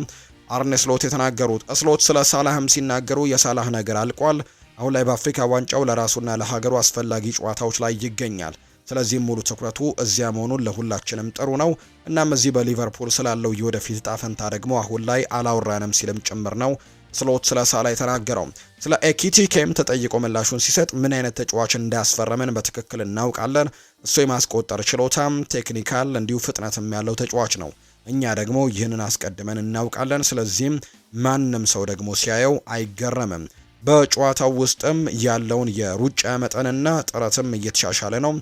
አርኔ ስሎት የተናገሩት። ስሎት ስለ ሳላህም ሲናገሩ የሳላህ ነገር አልቋል። አሁን ላይ በአፍሪካ ዋንጫው ለራሱና ለሀገሩ አስፈላጊ ጨዋታዎች ላይ ይገኛል። ስለዚህም ሙሉ ትኩረቱ እዚያ መሆኑን ለሁላችንም ጥሩ ነው። እናም እዚህ በሊቨርፑል ስላለው የወደፊት ዕጣ ፈንታ ደግሞ አሁን ላይ አላወራንም ሲልም ጭምር ነው ስሎት ስለ ሳላ የተናገረው። ስለ ኤኪቲኬም ተጠይቆ ምላሹን ሲሰጥ ምን አይነት ተጫዋች እንዳስፈረመን በትክክል እናውቃለን። እሱ የማስቆጠር ችሎታም፣ ቴክኒካል እንዲሁ ፍጥነትም ያለው ተጫዋች ነው። እኛ ደግሞ ይህንን አስቀድመን እናውቃለን። ስለዚህም ማንም ሰው ደግሞ ሲያየው አይገረምም። በጨዋታው ውስጥም ያለውን የሩጫ መጠንና ጥረትም እየተሻሻለ ነው።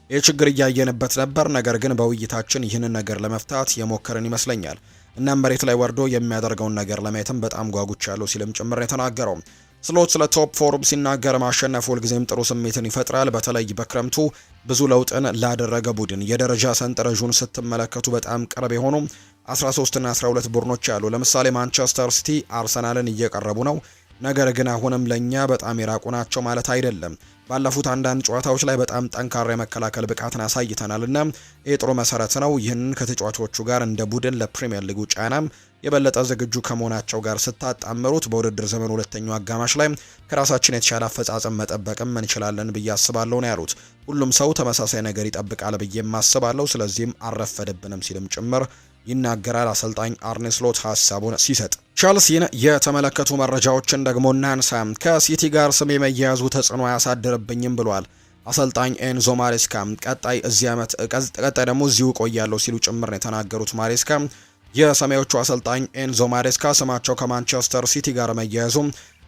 የችግር እያየንበት ነበር፣ ነገር ግን በውይይታችን ይህንን ነገር ለመፍታት የሞከርን ይመስለኛል። እናም መሬት ላይ ወርዶ የሚያደርገውን ነገር ለማየትም በጣም ጓጉቻለሁ ሲልም ጭምር የተናገረው። ስሎት ስለ ቶፕ ፎርም ሲናገር ማሸነፍ ሁልጊዜም ጥሩ ስሜትን ይፈጥራል። በተለይ በክረምቱ ብዙ ለውጥን ላደረገ ቡድን የደረጃ ሰንጠረዡን ስትመለከቱ በጣም ቅርብ የሆኑ 13 እና 12 ቡድኖች አሉ። ለምሳሌ ማንቸስተር ሲቲ አርሰናልን እየቀረቡ ነው፣ ነገር ግን አሁንም ለኛ በጣም የራቁ ናቸው ማለት አይደለም። ባለፉት አንዳንድ ጨዋታዎች ላይ በጣም ጠንካራ የመከላከል ብቃትን አሳይተናልና ይህ ጥሩ መሰረት ነው። ይህንን ከተጫዋቾቹ ጋር እንደ ቡድን ለፕሪሚየር ሊጉ ጫናም የበለጠ ዝግጁ ከመሆናቸው ጋር ስታጣምሩት በውድድር ዘመኑ ሁለተኛው አጋማሽ ላይ ከራሳችን የተሻለ አፈጻጸም መጠበቅም እንችላለን ብዬ አስባለሁ ነው ያሉት። ሁሉም ሰው ተመሳሳይ ነገር ይጠብቃል ብዬ አስባለሁ፣ ስለዚህም አልረፈደብንም ሲልም ጭምር ይናገራል አሰልጣኝ አርኔ ስሎት ሀሳቡን ሲሰጥ። ቸልሲን የተመለከቱ መረጃዎችን ደግሞ እናንሳ። ከሲቲ ጋር ስም የመያያዙ ተጽዕኖ አያሳድርብኝም ብሏል አሰልጣኝ ኤንዞ ማሬስካ። ቀጣይ ደግሞ እዚሁ ቆያለሁ ሲሉ ጭምር ነው የተናገሩት ማሬስካ። የሰማዮቹ አሰልጣኝ ኤንዞ ማሬስካ ስማቸው ከማንቸስተር ሲቲ ጋር መያያዙ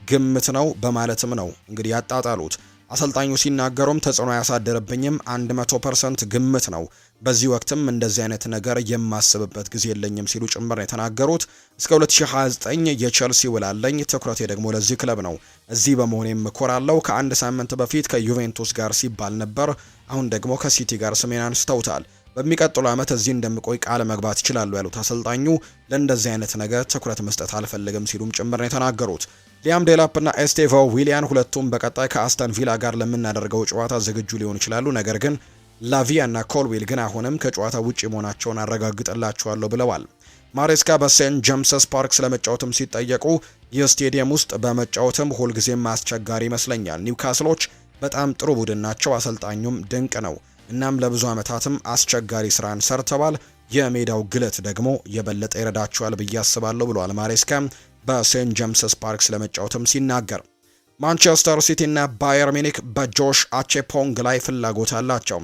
ግምት ነው በማለትም ነው እንግዲህ ያጣጣሉት። አሰልጣኙ ሲናገሩም ተጽዕኖ አያሳድርብኝም፣ 100% ግምት ነው። በዚህ ወቅትም እንደዚህ አይነት ነገር የማስብበት ጊዜ የለኝም ሲሉ ጭምር ነው የተናገሩት። እስከ 2029 የቸልሲ ውላለኝ፣ ትኩረቴ ደግሞ ለዚህ ክለብ ነው። እዚህ በመሆኔም እኮራለሁ። ከአንድ ሳምንት በፊት ከዩቬንቱስ ጋር ሲባል ነበር፣ አሁን ደግሞ ከሲቲ ጋር ስሜን አንስተውታል። በሚቀጥለው ዓመት እዚህ እንደምቆይ ቃል መግባት ይችላሉ ያሉት አሰልጣኙ ለእንደዚህ አይነት ነገር ትኩረት መስጠት አልፈልግም ሲሉም ጭምር ነው የተናገሩት። ሊያም ዴላፕ እና ኤስቴቮ ዊሊያን ሁለቱም በቀጣይ ከአስተን ቪላ ጋር ለምናደርገው ጨዋታ ዝግጁ ሊሆኑ ይችላሉ፣ ነገር ግን ላቪያ እና ኮልዊል ግን አሁንም ከጨዋታ ውጪ መሆናቸውን አረጋግጥላቸዋለሁ ብለዋል። ማሬስካ በሴንት ጄምስስ ፓርክ ስለመጫወትም ሲጠየቁ ይህ ስቴዲየም ውስጥ በመጫወትም ሁልጊዜም አስቸጋሪ ይመስለኛል። ኒውካስሎች በጣም ጥሩ ቡድን ናቸው። አሰልጣኙም ድንቅ ነው። እናም ለብዙ ዓመታትም አስቸጋሪ ስራን ሰርተዋል። የሜዳው ግለት ደግሞ የበለጠ ይረዳቸዋል ብዬ አስባለሁ ብሏል ማሬስካ በሴንት ጄምስስ ፓርክ ስለመጫወትም ሲናገር። ማንቸስተር ሲቲ እና ባየር ሚኒክ በጆሽ አቼፖንግ ላይ ፍላጎት አላቸው።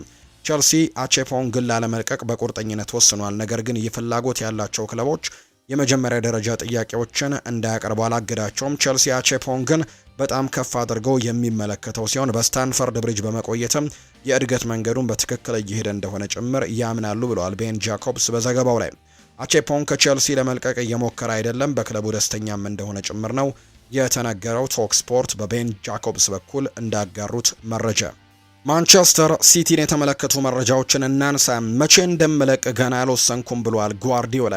ቸልሲ አቼፖንግን ላለመልቀቅ በቁርጠኝነት ወስኗል። ነገር ግን ይህ ፍላጎት ያላቸው ክለቦች የመጀመሪያ ደረጃ ጥያቄዎችን እንዳያቀርቡ አላገዳቸውም። ቸልሲ አቼፖንግን በጣም ከፍ አድርገው የሚመለከተው ሲሆን በስታንፈርድ ብሪጅ በመቆየትም የእድገት መንገዱን በትክክል እየሄደ እንደሆነ ጭምር ያምናሉ ብለዋል ቤን ጃኮብስ በዘገባው ላይ። አቼፖንግ ከቸልሲ ለመልቀቅ እየሞከረ አይደለም፣ በክለቡ ደስተኛም እንደሆነ ጭምር ነው የተነገረው። ቶክ ስፖርት በቤን ጃኮብስ በኩል እንዳጋሩት መረጃ። ማንቸስተር ሲቲን የተመለከቱ መረጃዎችን እናንሳ። መቼ እንደምለቅ ገና አልወሰንኩም ብሏል ጓርዲዮላ።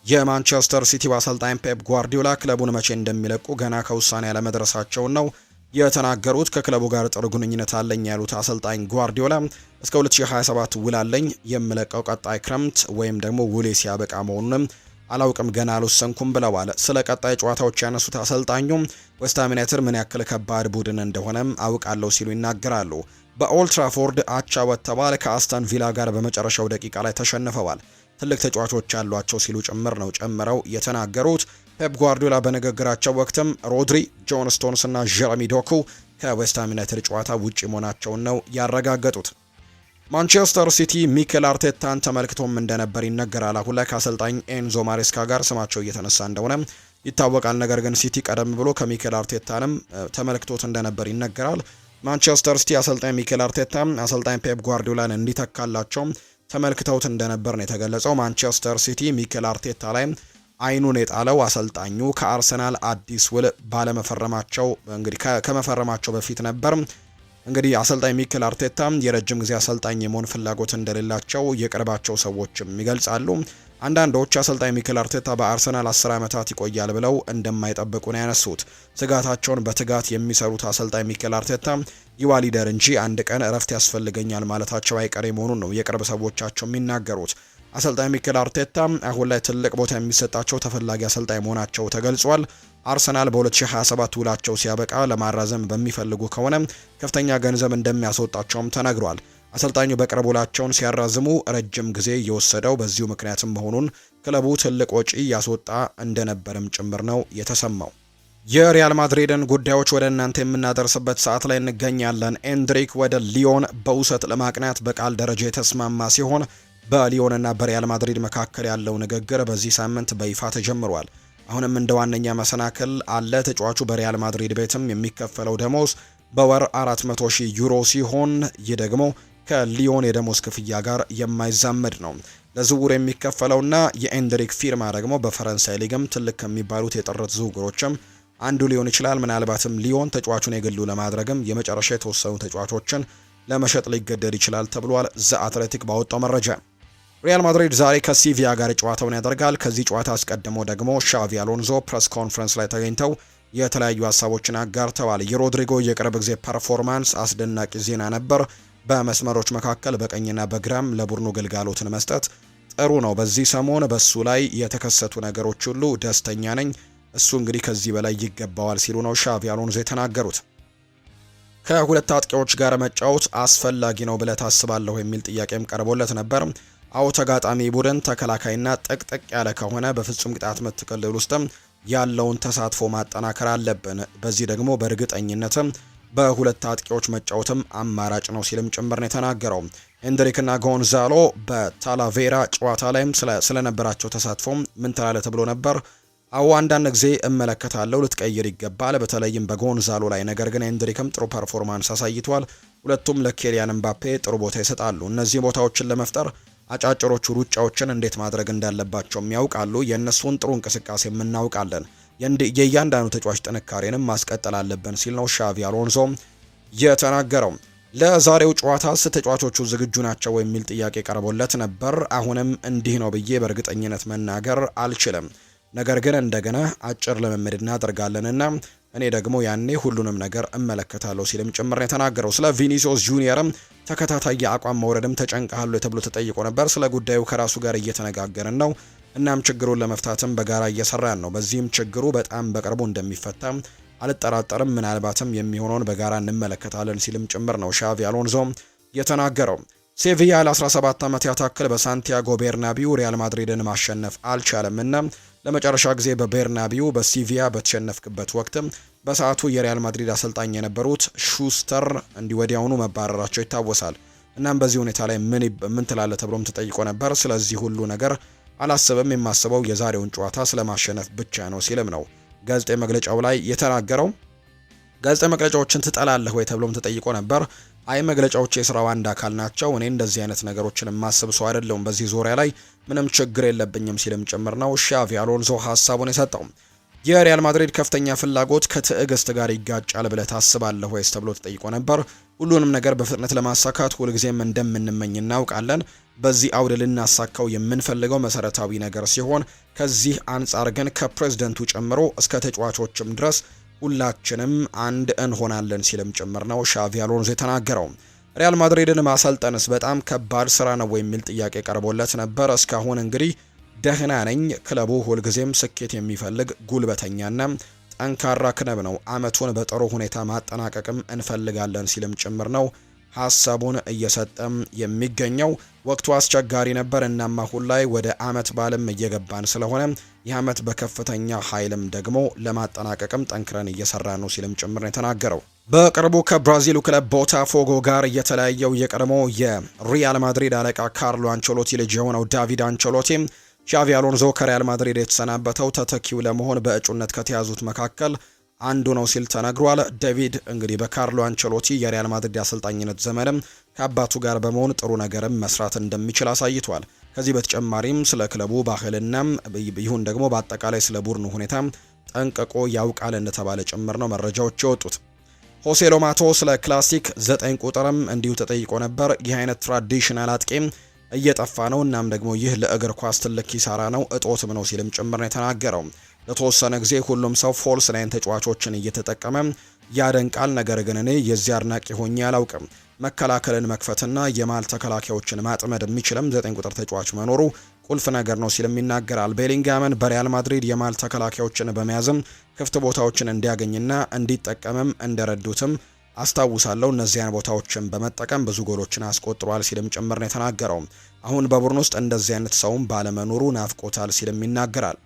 የማንቸስተር ሲቲ አሰልጣኝ ፔፕ ጓርዲዮላ ክለቡን መቼ እንደሚለቁ ገና ከውሳኔ ያለመድረሳቸውን ነው የተናገሩት። ከክለቡ ጋር ጥሩ ግንኙነት አለኝ ያሉት አሰልጣኝ ጓርዲዮላ እስከ 2027 ውል አለኝ፣ የምለቀው ቀጣይ ክረምት ወይም ደግሞ ውሌ ሲያበቃ መሆኑንም አላውቅም፣ ገና አልወሰንኩም ብለዋል። ስለ ቀጣይ ጨዋታዎች ያነሱት አሰልጣኙ ዌስትሃም ዩናይትድ ምን ያክል ከባድ ቡድን እንደሆነም አውቃለሁ ሲሉ ይናገራሉ። በኦልድ ትራፎርድ አቻ ወጥተዋል። ከአስተን ቪላ ጋር በመጨረሻው ደቂቃ ላይ ተሸንፈዋል። ትልቅ ተጫዋቾች ያሏቸው ሲሉ ጭምር ነው ጨምረው የተናገሩት። ፔፕ ጓርዲዮላ በንግግራቸው ወቅትም ሮድሪ፣ ጆን ስቶንስ እና ጀረሚ ዶኩ ከዌስትሃም ዩናይትድ ጨዋታ ውጪ መሆናቸውን ነው ያረጋገጡት። ማንቸስተር ሲቲ ሚኬል አርቴታን ተመልክቶም እንደነበር ይነገራል። አሁን ላይ ከአሰልጣኝ ኤንዞ ማሬስካ ጋር ስማቸው እየተነሳ እንደሆነ ይታወቃል። ነገር ግን ሲቲ ቀደም ብሎ ከሚኬል አርቴታንም ተመልክቶት እንደነበር ይነገራል። ማንቸስተር ሲቲ አሰልጣኝ ሚኬል አርቴታ አሰልጣኝ ፔፕ ጓርዲዮላን እንዲተካላቸው ተመልክተውት እንደነበር ነው የተገለጸው። ማንቸስተር ሲቲ ሚኬል አርቴታ ላይ አይኑን የጣለው አሰልጣኙ ከአርሰናል አዲስ ውል ባለመፈረማቸው እንግዲህ ከመፈረማቸው በፊት ነበር። እንግዲህ አሰልጣኝ ሚኬል አርቴታ የረጅም ጊዜ አሰልጣኝ የመሆን ፍላጎት እንደሌላቸው የቅርባቸው ሰዎችም ይገልጻሉ። አንዳንዶች አሰልጣኝ ሚኬል አርቴታ በአርሰናል 10 ዓመታት ይቆያል ብለው እንደማይጠብቁ ነው ያነሱት። ስጋታቸውን በትጋት የሚሰሩት አሰልጣኝ ሚኬል አርቴታ ይዋ ሊደር እንጂ አንድ ቀን እረፍት ያስፈልገኛል ማለታቸው አይቀሬ መሆኑን ነው የቅርብ ሰዎቻቸው የሚናገሩት። አሰልጣኝ ሚኬል አርቴታ አሁን ላይ ትልቅ ቦታ የሚሰጣቸው ተፈላጊ አሰልጣኝ መሆናቸው ተገልጿል። አርሰናል በ2027 ውላቸው ሲያበቃ ለማራዘም በሚፈልጉ ከሆነ ከፍተኛ ገንዘብ እንደሚያስወጣቸውም ተነግሯል። አሰልጣኙ በቅርብ ውላቸውን ሲያራዝሙ ረጅም ጊዜ የወሰደው በዚሁ ምክንያትም መሆኑን ክለቡ ትልቅ ወጪ ያስወጣ እንደነበርም ጭምር ነው የተሰማው። የሪያል ማድሪድን ጉዳዮች ወደ እናንተ የምናደርስበት ሰዓት ላይ እንገኛለን። ኤንድሪክ ወደ ሊዮን በውሰት ለማቅናት በቃል ደረጃ የተስማማ ሲሆን በሊዮንና በሪያል ማድሪድ መካከል ያለው ንግግር በዚህ ሳምንት በይፋ ተጀምሯል። አሁንም እንደ ዋነኛ መሰናክል አለ። ተጫዋቹ በሪያል ማድሪድ ቤትም የሚከፈለው ደሞዝ በወር 400,000 ዩሮ ሲሆን ይህ ደግሞ ከሊዮን የደሞዝ ክፍያ ጋር የማይዛመድ ነው። ለዝውውር የሚከፈለውና የኤንድሪክ ፊርማ ደግሞ በፈረንሳይ ሊግም ትልቅ ከሚባሉት የጥረት ዝውውሮችም አንዱ ሊሆን ይችላል። ምናልባትም ሊዮን ተጫዋቹን የግሉ ለማድረግም የመጨረሻ የተወሰኑ ተጫዋቾችን ለመሸጥ ሊገደድ ይችላል ተብሏል። ዘ አትሌቲክ ባወጣው መረጃ ሪያል ማድሪድ ዛሬ ከሲቪያ ጋር ጨዋታውን ያደርጋል። ከዚህ ጨዋታ አስቀድሞ ደግሞ ሻቪ አሎንዞ ፕሬስ ኮንፈረንስ ላይ ተገኝተው የተለያዩ ሀሳቦችን አጋርተዋል። የሮድሪጎ የቅርብ ጊዜ ፐርፎርማንስ አስደናቂ ዜና ነበር። በመስመሮች መካከል በቀኝና በግራም ለቡድኑ ግልጋሎትን መስጠት ጥሩ ነው። በዚህ ሰሞን በሱ ላይ የተከሰቱ ነገሮች ሁሉ ደስተኛ ነኝ። እሱ እንግዲህ ከዚህ በላይ ይገባዋል ሲሉ ነው ሻቪ አሎንዞ የተናገሩት። ከሁለት አጥቂዎች ጋር መጫወት አስፈላጊ ነው ብለህ ታስባለሁ የሚል ጥያቄም ቀርቦለት ነበር። አዎ ተጋጣሚ ቡድን ተከላካይና ጥቅጥቅ ያለ ከሆነ በፍጹም ቅጣት ምት ክልል ውስጥም ያለውን ተሳትፎ ማጠናከር አለብን። በዚህ ደግሞ በእርግጠኝነትም በሁለት አጥቂዎች መጫወትም አማራጭ ነው ሲልም ጭምር ነው የተናገረው። ኤንድሪክና ጎንዛሎ በታላቬራ ጨዋታ ላይም ስለነበራቸው ተሳትፎ ምን ትላለህ ተብሎ ነበር። አዎ አንዳንድ ጊዜ እመለከታለሁ፣ ልትቀይር ይገባል፣ በተለይም በጎንዛሎ ላይ። ነገር ግን ኤንድሪክም ጥሩ ፐርፎርማንስ አሳይቷል። ሁለቱም ለኬሊያን ምባፔ ጥሩ ቦታ ይሰጣሉ። እነዚህ ቦታዎችን ለመፍጠር አጫጭሮቹ ሩጫዎችን እንዴት ማድረግ እንዳለባቸውም ያውቃሉ። የእነሱን ጥሩ እንቅስቃሴ እናውቃለን። የእያንዳንዱ ተጫዋች ጥንካሬንም ማስቀጠል አለብን ሲል ነው ሻቪ አሎንዞ የተናገረው። ለዛሬው ጨዋታስ ተጫዋቾቹ ዝግጁ ናቸው የሚል ጥያቄ ቀርቦለት ነበር። አሁንም እንዲህ ነው ብዬ በእርግጠኝነት መናገር አልችልም፣ ነገር ግን እንደገና አጭር ልምምድ እናደርጋለንና እኔ ደግሞ ያኔ ሁሉንም ነገር እመለከታለሁ ሲልም ጭምር የተናገረው። ስለ ቪኒሲዮስ ጁኒየርም ተከታታይ የአቋም መውረድም ተጨንቀሃል ተብሎ ተጠይቆ ነበር። ስለ ጉዳዩ ከራሱ ጋር እየተነጋገርን ነው፣ እናም ችግሩን ለመፍታትም በጋራ እየሰራን ነው። በዚህም ችግሩ በጣም በቅርቡ እንደሚፈታ አልጠራጠርም፣ ምናልባትም የሚሆነውን በጋራ እንመለከታለን ሲልም ጭምር ነው ሻቪ አሎንሶ የተናገረው። ሴቪያ ለ17 ዓመት ያታክል በሳንቲያጎ ቤርናቢው ሪያል ማድሪድን ማሸነፍ አልቻለምና ለመጨረሻ ጊዜ በቤርናቢው በሲቪያ በተሸነፍክበት ወቅት በሰዓቱ የሪያል ማድሪድ አሰልጣኝ የነበሩት ሹስተር ወዲያውኑ መባረራቸው ይታወሳል። እናም በዚህ ሁኔታ ላይ ምን ትላለህ ተብሎም ተጠይቆ ነበር። ስለዚህ ሁሉ ነገር አላስብም፣ የማስበው የዛሬውን ጨዋታ ስለማሸነፍ ብቻ ነው ሲልም ነው ጋዜጣዊ መግለጫው ላይ የተናገረው። ጋዜጣዊ መግለጫዎችን ትጠላለህ ወይ ተብሎም ተጠይቆ ነበር። አይ መግለጫዎች የስራው አንድ አካል ናቸው፣ እኔ እንደዚህ አይነት ነገሮችን የማስብ ሰው አይደለሁም፣ በዚህ ዙሪያ ላይ ምንም ችግር የለብኝም ሲልም ጭምር ነው ሻቪ አሎንሶ ሀሳቡን የሰጠው። የሪያል ማድሪድ ከፍተኛ ፍላጎት ከትዕግስት ጋር ይጋጫል ብለህ ታስባለህ ወይስ ተብሎ ተጠይቆ ነበር። ሁሉንም ነገር በፍጥነት ለማሳካት ሁልጊዜም እንደምንመኝ እናውቃለን። በዚህ አውድ ልናሳካው የምንፈልገው መሰረታዊ ነገር ሲሆን ከዚህ አንጻር ግን ከፕሬዝደንቱ ጨምሮ እስከ ተጫዋቾችም ድረስ ሁላችንም አንድ እንሆናለን ሲልም ጭምር ነው ሻቪ አሎንሶ የተናገረው። ሪያል ማድሪድን ማሰልጠንስ በጣም ከባድ ስራ ነው የሚል ጥያቄ ቀርቦለት ነበር። እስካሁን እንግዲህ ደህና ነኝ። ክለቡ ሁልጊዜም ስኬት የሚፈልግ ጉልበተኛና ጠንካራ ክለብ ነው። አመቱን በጥሩ ሁኔታ ማጠናቀቅም እንፈልጋለን ሲልም ጭምር ነው ሀሳቡን እየሰጠም የሚገኘው። ወቅቱ አስቸጋሪ ነበር፣ እናም አሁን ላይ ወደ አመት ባልም እየገባን ስለሆነ ይህ አመት በከፍተኛ ኃይልም ደግሞ ለማጠናቀቅም ጠንክረን እየሰራ ነው ሲልም ጭምር ነው የተናገረው። በቅርቡ ከብራዚሉ ክለብ ቦታፎጎ ጋር የተለያየው የቀድሞ የሪያል ማድሪድ አለቃ ካርሎ አንቸሎቲ ልጅ የሆነው ዳቪድ አንቸሎቲ ሻቪ አሎንሶ ከሪያል ማድሪድ የተሰናበተው ተተኪው ለመሆን በእጩነት ከተያዙት መካከል አንዱ ነው ሲል ተነግሯል። ዴቪድ እንግዲህ በካርሎ አንቸሎቲ የሪያል ማድሪድ አሰልጣኝነት ዘመንም ከአባቱ ጋር በመሆን ጥሩ ነገርም መስራት እንደሚችል አሳይቷል። ከዚህ በተጨማሪም ስለ ክለቡ ባህልና ይሁን ደግሞ በአጠቃላይ ስለ ቡድኑ ሁኔታ ጠንቅቆ ያውቃል እንደተባለ ጭምር ነው መረጃዎች የወጡት። ሆሴ ሎማቶ ስለ ክላሲክ 9 ቁጥርም እንዲሁ ተጠይቆ ነበር። ይህ አይነት ትራዲሽናል አጥቂም እየጠፋ ነው፣ እናም ደግሞ ይህ ለእግር ኳስ ትልቅ ኪሳራ ነው፣ እጦትም ነው ሲልም ጭምር ነው የተናገረው። ለተወሰነ ጊዜ ሁሉም ሰው ፎልስ ናይን ተጫዋቾችን እየተጠቀመ ያደንቃል፣ ነገር ግን እኔ የዚህ አድናቂ ሆኜ አላውቅም። መከላከልን መክፈትና የማል ተከላካዮችን ማጥመድ የሚችልም 9 ቁጥር ተጫዋች መኖሩ ቁልፍ ነገር ነው ሲልም ይናገራል። ቤሊንጋምን በሪያል ማድሪድ የማል ተከላካዮችን በመያዝም ክፍት ቦታዎችን እንዲያገኝና እንዲጠቀምም እንደረዱትም አስታውሳለሁ። እነዚያን ቦታዎችን በመጠቀም ብዙ ጎሎችን አስቆጥሯል ሲልም ጭምር ነው የተናገረው። አሁን በቡድን ውስጥ እንደዚህ አይነት ሰውም ባለመኖሩ ናፍቆታል ሲልም ይናገራል።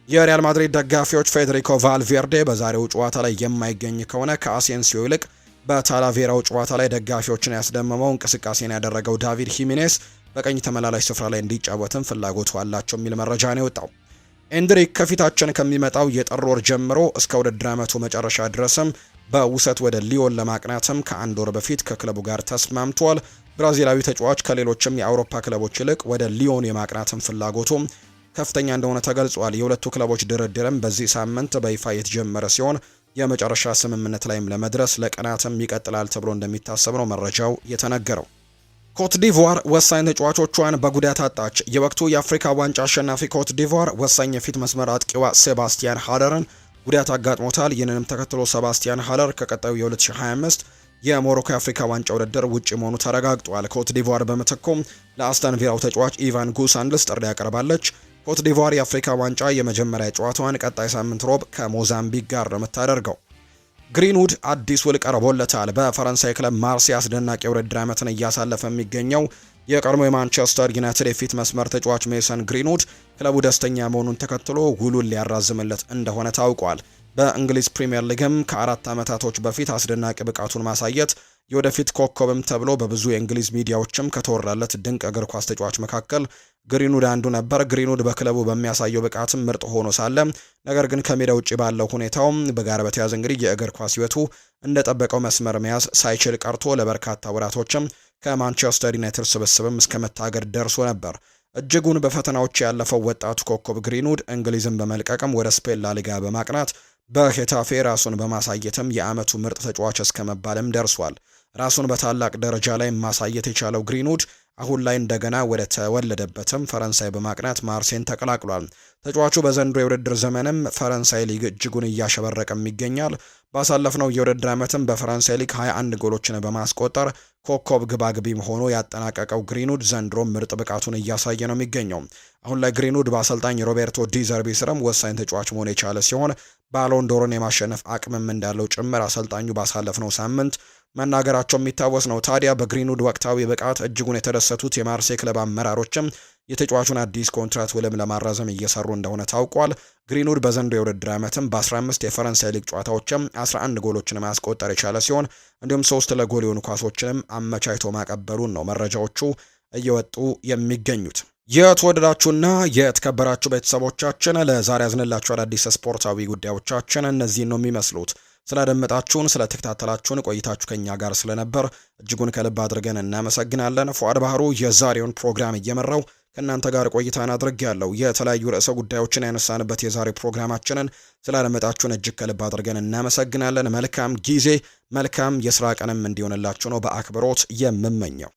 የሪያል ማድሪድ ደጋፊዎች ፌዴሪኮ ቫልቬርዴ በዛሬው ጨዋታ ላይ የማይገኝ ከሆነ ከአሴንሲዮ ይልቅ በታላቬራው ጨዋታ ላይ ደጋፊዎችን ያስደመመው እንቅስቃሴን ያደረገው ዳቪድ ሂሜኔስ በቀኝ ተመላላሽ ስፍራ ላይ እንዲጫወትም ፍላጎቱ አላቸው የሚል መረጃ ነው የወጣው። ኤንድሪክ ከፊታችን ከሚመጣው የጥር ወር ጀምሮ እስከ ውድድር ዓመቱ መጨረሻ ድረስም በውሰት ወደ ሊዮን ለማቅናትም ከአንድ ወር በፊት ከክለቡ ጋር ተስማምቷል። ብራዚላዊ ተጫዋች ከሌሎችም የአውሮፓ ክለቦች ይልቅ ወደ ሊዮን የማቅናትም ፍላጎቱ ከፍተኛ እንደሆነ ተገልጿል። የሁለቱ ክለቦች ድርድርም በዚህ ሳምንት በይፋ የተጀመረ ሲሆን የመጨረሻ ስምምነት ላይም ለመድረስ ለቀናትም ይቀጥላል ተብሎ እንደሚታሰብ ነው መረጃው የተነገረው። ኮት ዲቮር ወሳኝ ተጫዋቾቿን በጉዳት አጣች። የወቅቱ የአፍሪካ ዋንጫ አሸናፊ ኮት ዲቮር ወሳኝ የፊት መስመር አጥቂዋ ሴባስቲያን ሃለርን ጉዳት አጋጥሞታል። ይህንንም ተከትሎ ሴባስቲያን ሃለር ከቀጣዩ የ2025 የሞሮኮ የአፍሪካ ዋንጫ ውድድር ውጪ መሆኑ ተረጋግጧል። ኮት ዲቮር በምትኩም ለአስተን ቪላው ተጫዋች ኢቫን ጉሳንድስ ጥሪ ያቀርባለች። ኮት ዲቮር የአፍሪካ ዋንጫ የመጀመሪያ ጨዋታዋን ቀጣይ ሳምንት ሮብ ከሞዛምቢክ ጋር ነው የምታደርገው። ግሪንውድ አዲስ ውል ቀርቦለታል። በፈረንሳይ ክለብ ማርሴይ አስደናቂ የውድድር ዓመትን እያሳለፈ የሚገኘው የቀድሞ የማንቸስተር ዩናይትድ የፊት መስመር ተጫዋች ሜሰን ግሪንውድ ክለቡ ደስተኛ መሆኑን ተከትሎ ውሉን ሊያራዝምለት እንደሆነ ታውቋል። በእንግሊዝ ፕሪምየር ሊግም ከ4 ዓመታቶች በፊት አስደናቂ ብቃቱን ማሳየት የወደፊት ኮከብም ተብሎ በብዙ የእንግሊዝ ሚዲያዎችም ከተወራለት ድንቅ እግር ኳስ ተጫዋች መካከል ግሪንውድ አንዱ ነበር። ግሪንውድ በክለቡ በሚያሳየው ብቃትም ምርጥ ሆኖ ሳለ ነገር ግን ከሜዳ ውጪ ባለው ሁኔታውም በጋር በተያያዘ እንግዲህ የእግር ኳስ ሕይወቱ እንደጠበቀው መስመር መያዝ ሳይችል ቀርቶ ለበርካታ ወራቶችም ከማንቸስተር ዩናይትድ ስብስብም እስከ መታገድ ደርሶ ነበር። እጅጉን በፈተናዎች ያለፈው ወጣቱ ኮከብ ግሪንውድ እንግሊዝን በመልቀቅም ወደ ስፔን ላሊጋ በማቅናት በሄታፌ ራሱን በማሳየትም የዓመቱ ምርጥ ተጫዋች እስከ መባልም ደርሷል። ራሱን በታላቅ ደረጃ ላይ ማሳየት የቻለው ግሪንውድ አሁን ላይ እንደገና ወደ ተወለደበትም ፈረንሳይ በማቅናት ማርሴይን ተቀላቅሏል። ተጫዋቹ በዘንድሮ የውድድር ዘመንም ፈረንሳይ ሊግ እጅጉን እያሸበረቀም ይገኛል። ባሳለፍነው የውድድር ዓመትም በፈረንሳይ ሊግ 21 ጎሎችን በማስቆጠር ኮከብ ግባግቢም ሆኖ ያጠናቀቀው ግሪንውድ ዘንድሮም ምርጥ ብቃቱን እያሳየ ነው የሚገኘው። አሁን ላይ ግሪንውድ በአሰልጣኝ ሮቤርቶ ዲዘርቢ ስርም ወሳኝ ተጫዋች መሆን የቻለ ሲሆን ባሎን ዶርን የማሸነፍ አቅምም እንዳለው ጭምር አሰልጣኙ ባሳለፍነው ሳምንት መናገራቸው የሚታወስ ነው። ታዲያ በግሪንውድ ወቅታዊ ብቃት እጅጉን የተደሰቱት የማርሴይ ክለብ አመራሮችም የተጫዋቹን አዲስ ኮንትራት ውልም ለማራዘም እየሰሩ እንደሆነ ታውቋል። ግሪንውድ በዘንድሮው የውድድር ዓመትም በ15 የፈረንሳይ ሊግ ጨዋታዎችም 11 ጎሎችን ማስቆጠር የቻለ ሲሆን እንዲሁም 3 ለጎል የሆኑ ኳሶችንም አመቻችቶ ማቀበሉን ነው መረጃዎቹ እየወጡ የሚገኙት። የተወደዳችሁና የተከበራችሁ ቤተሰቦቻችን ለዛሬ ያዝንላችሁ አዳዲስ ስፖርታዊ ጉዳዮቻችን እነዚህን ነው የሚመስሉት። ስላደመጣችሁን ስለተከታተላችሁን ቆይታችሁ ከኛ ጋር ስለነበር እጅጉን ከልብ አድርገን እናመሰግናለን። ፉአድ ባህሩ የዛሬውን ፕሮግራም እየመራው ከእናንተ ጋር ቆይታን አድርጌያለሁ። የተለያዩ ርዕሰ ጉዳዮችን ያነሳንበት የዛሬ ፕሮግራማችንን ስላደመጣችሁን እጅግ ከልብ አድርገን እናመሰግናለን። መልካም ጊዜ፣ መልካም የስራ ቀንም እንዲሆንላችሁ ነው በአክብሮት የምመኘው።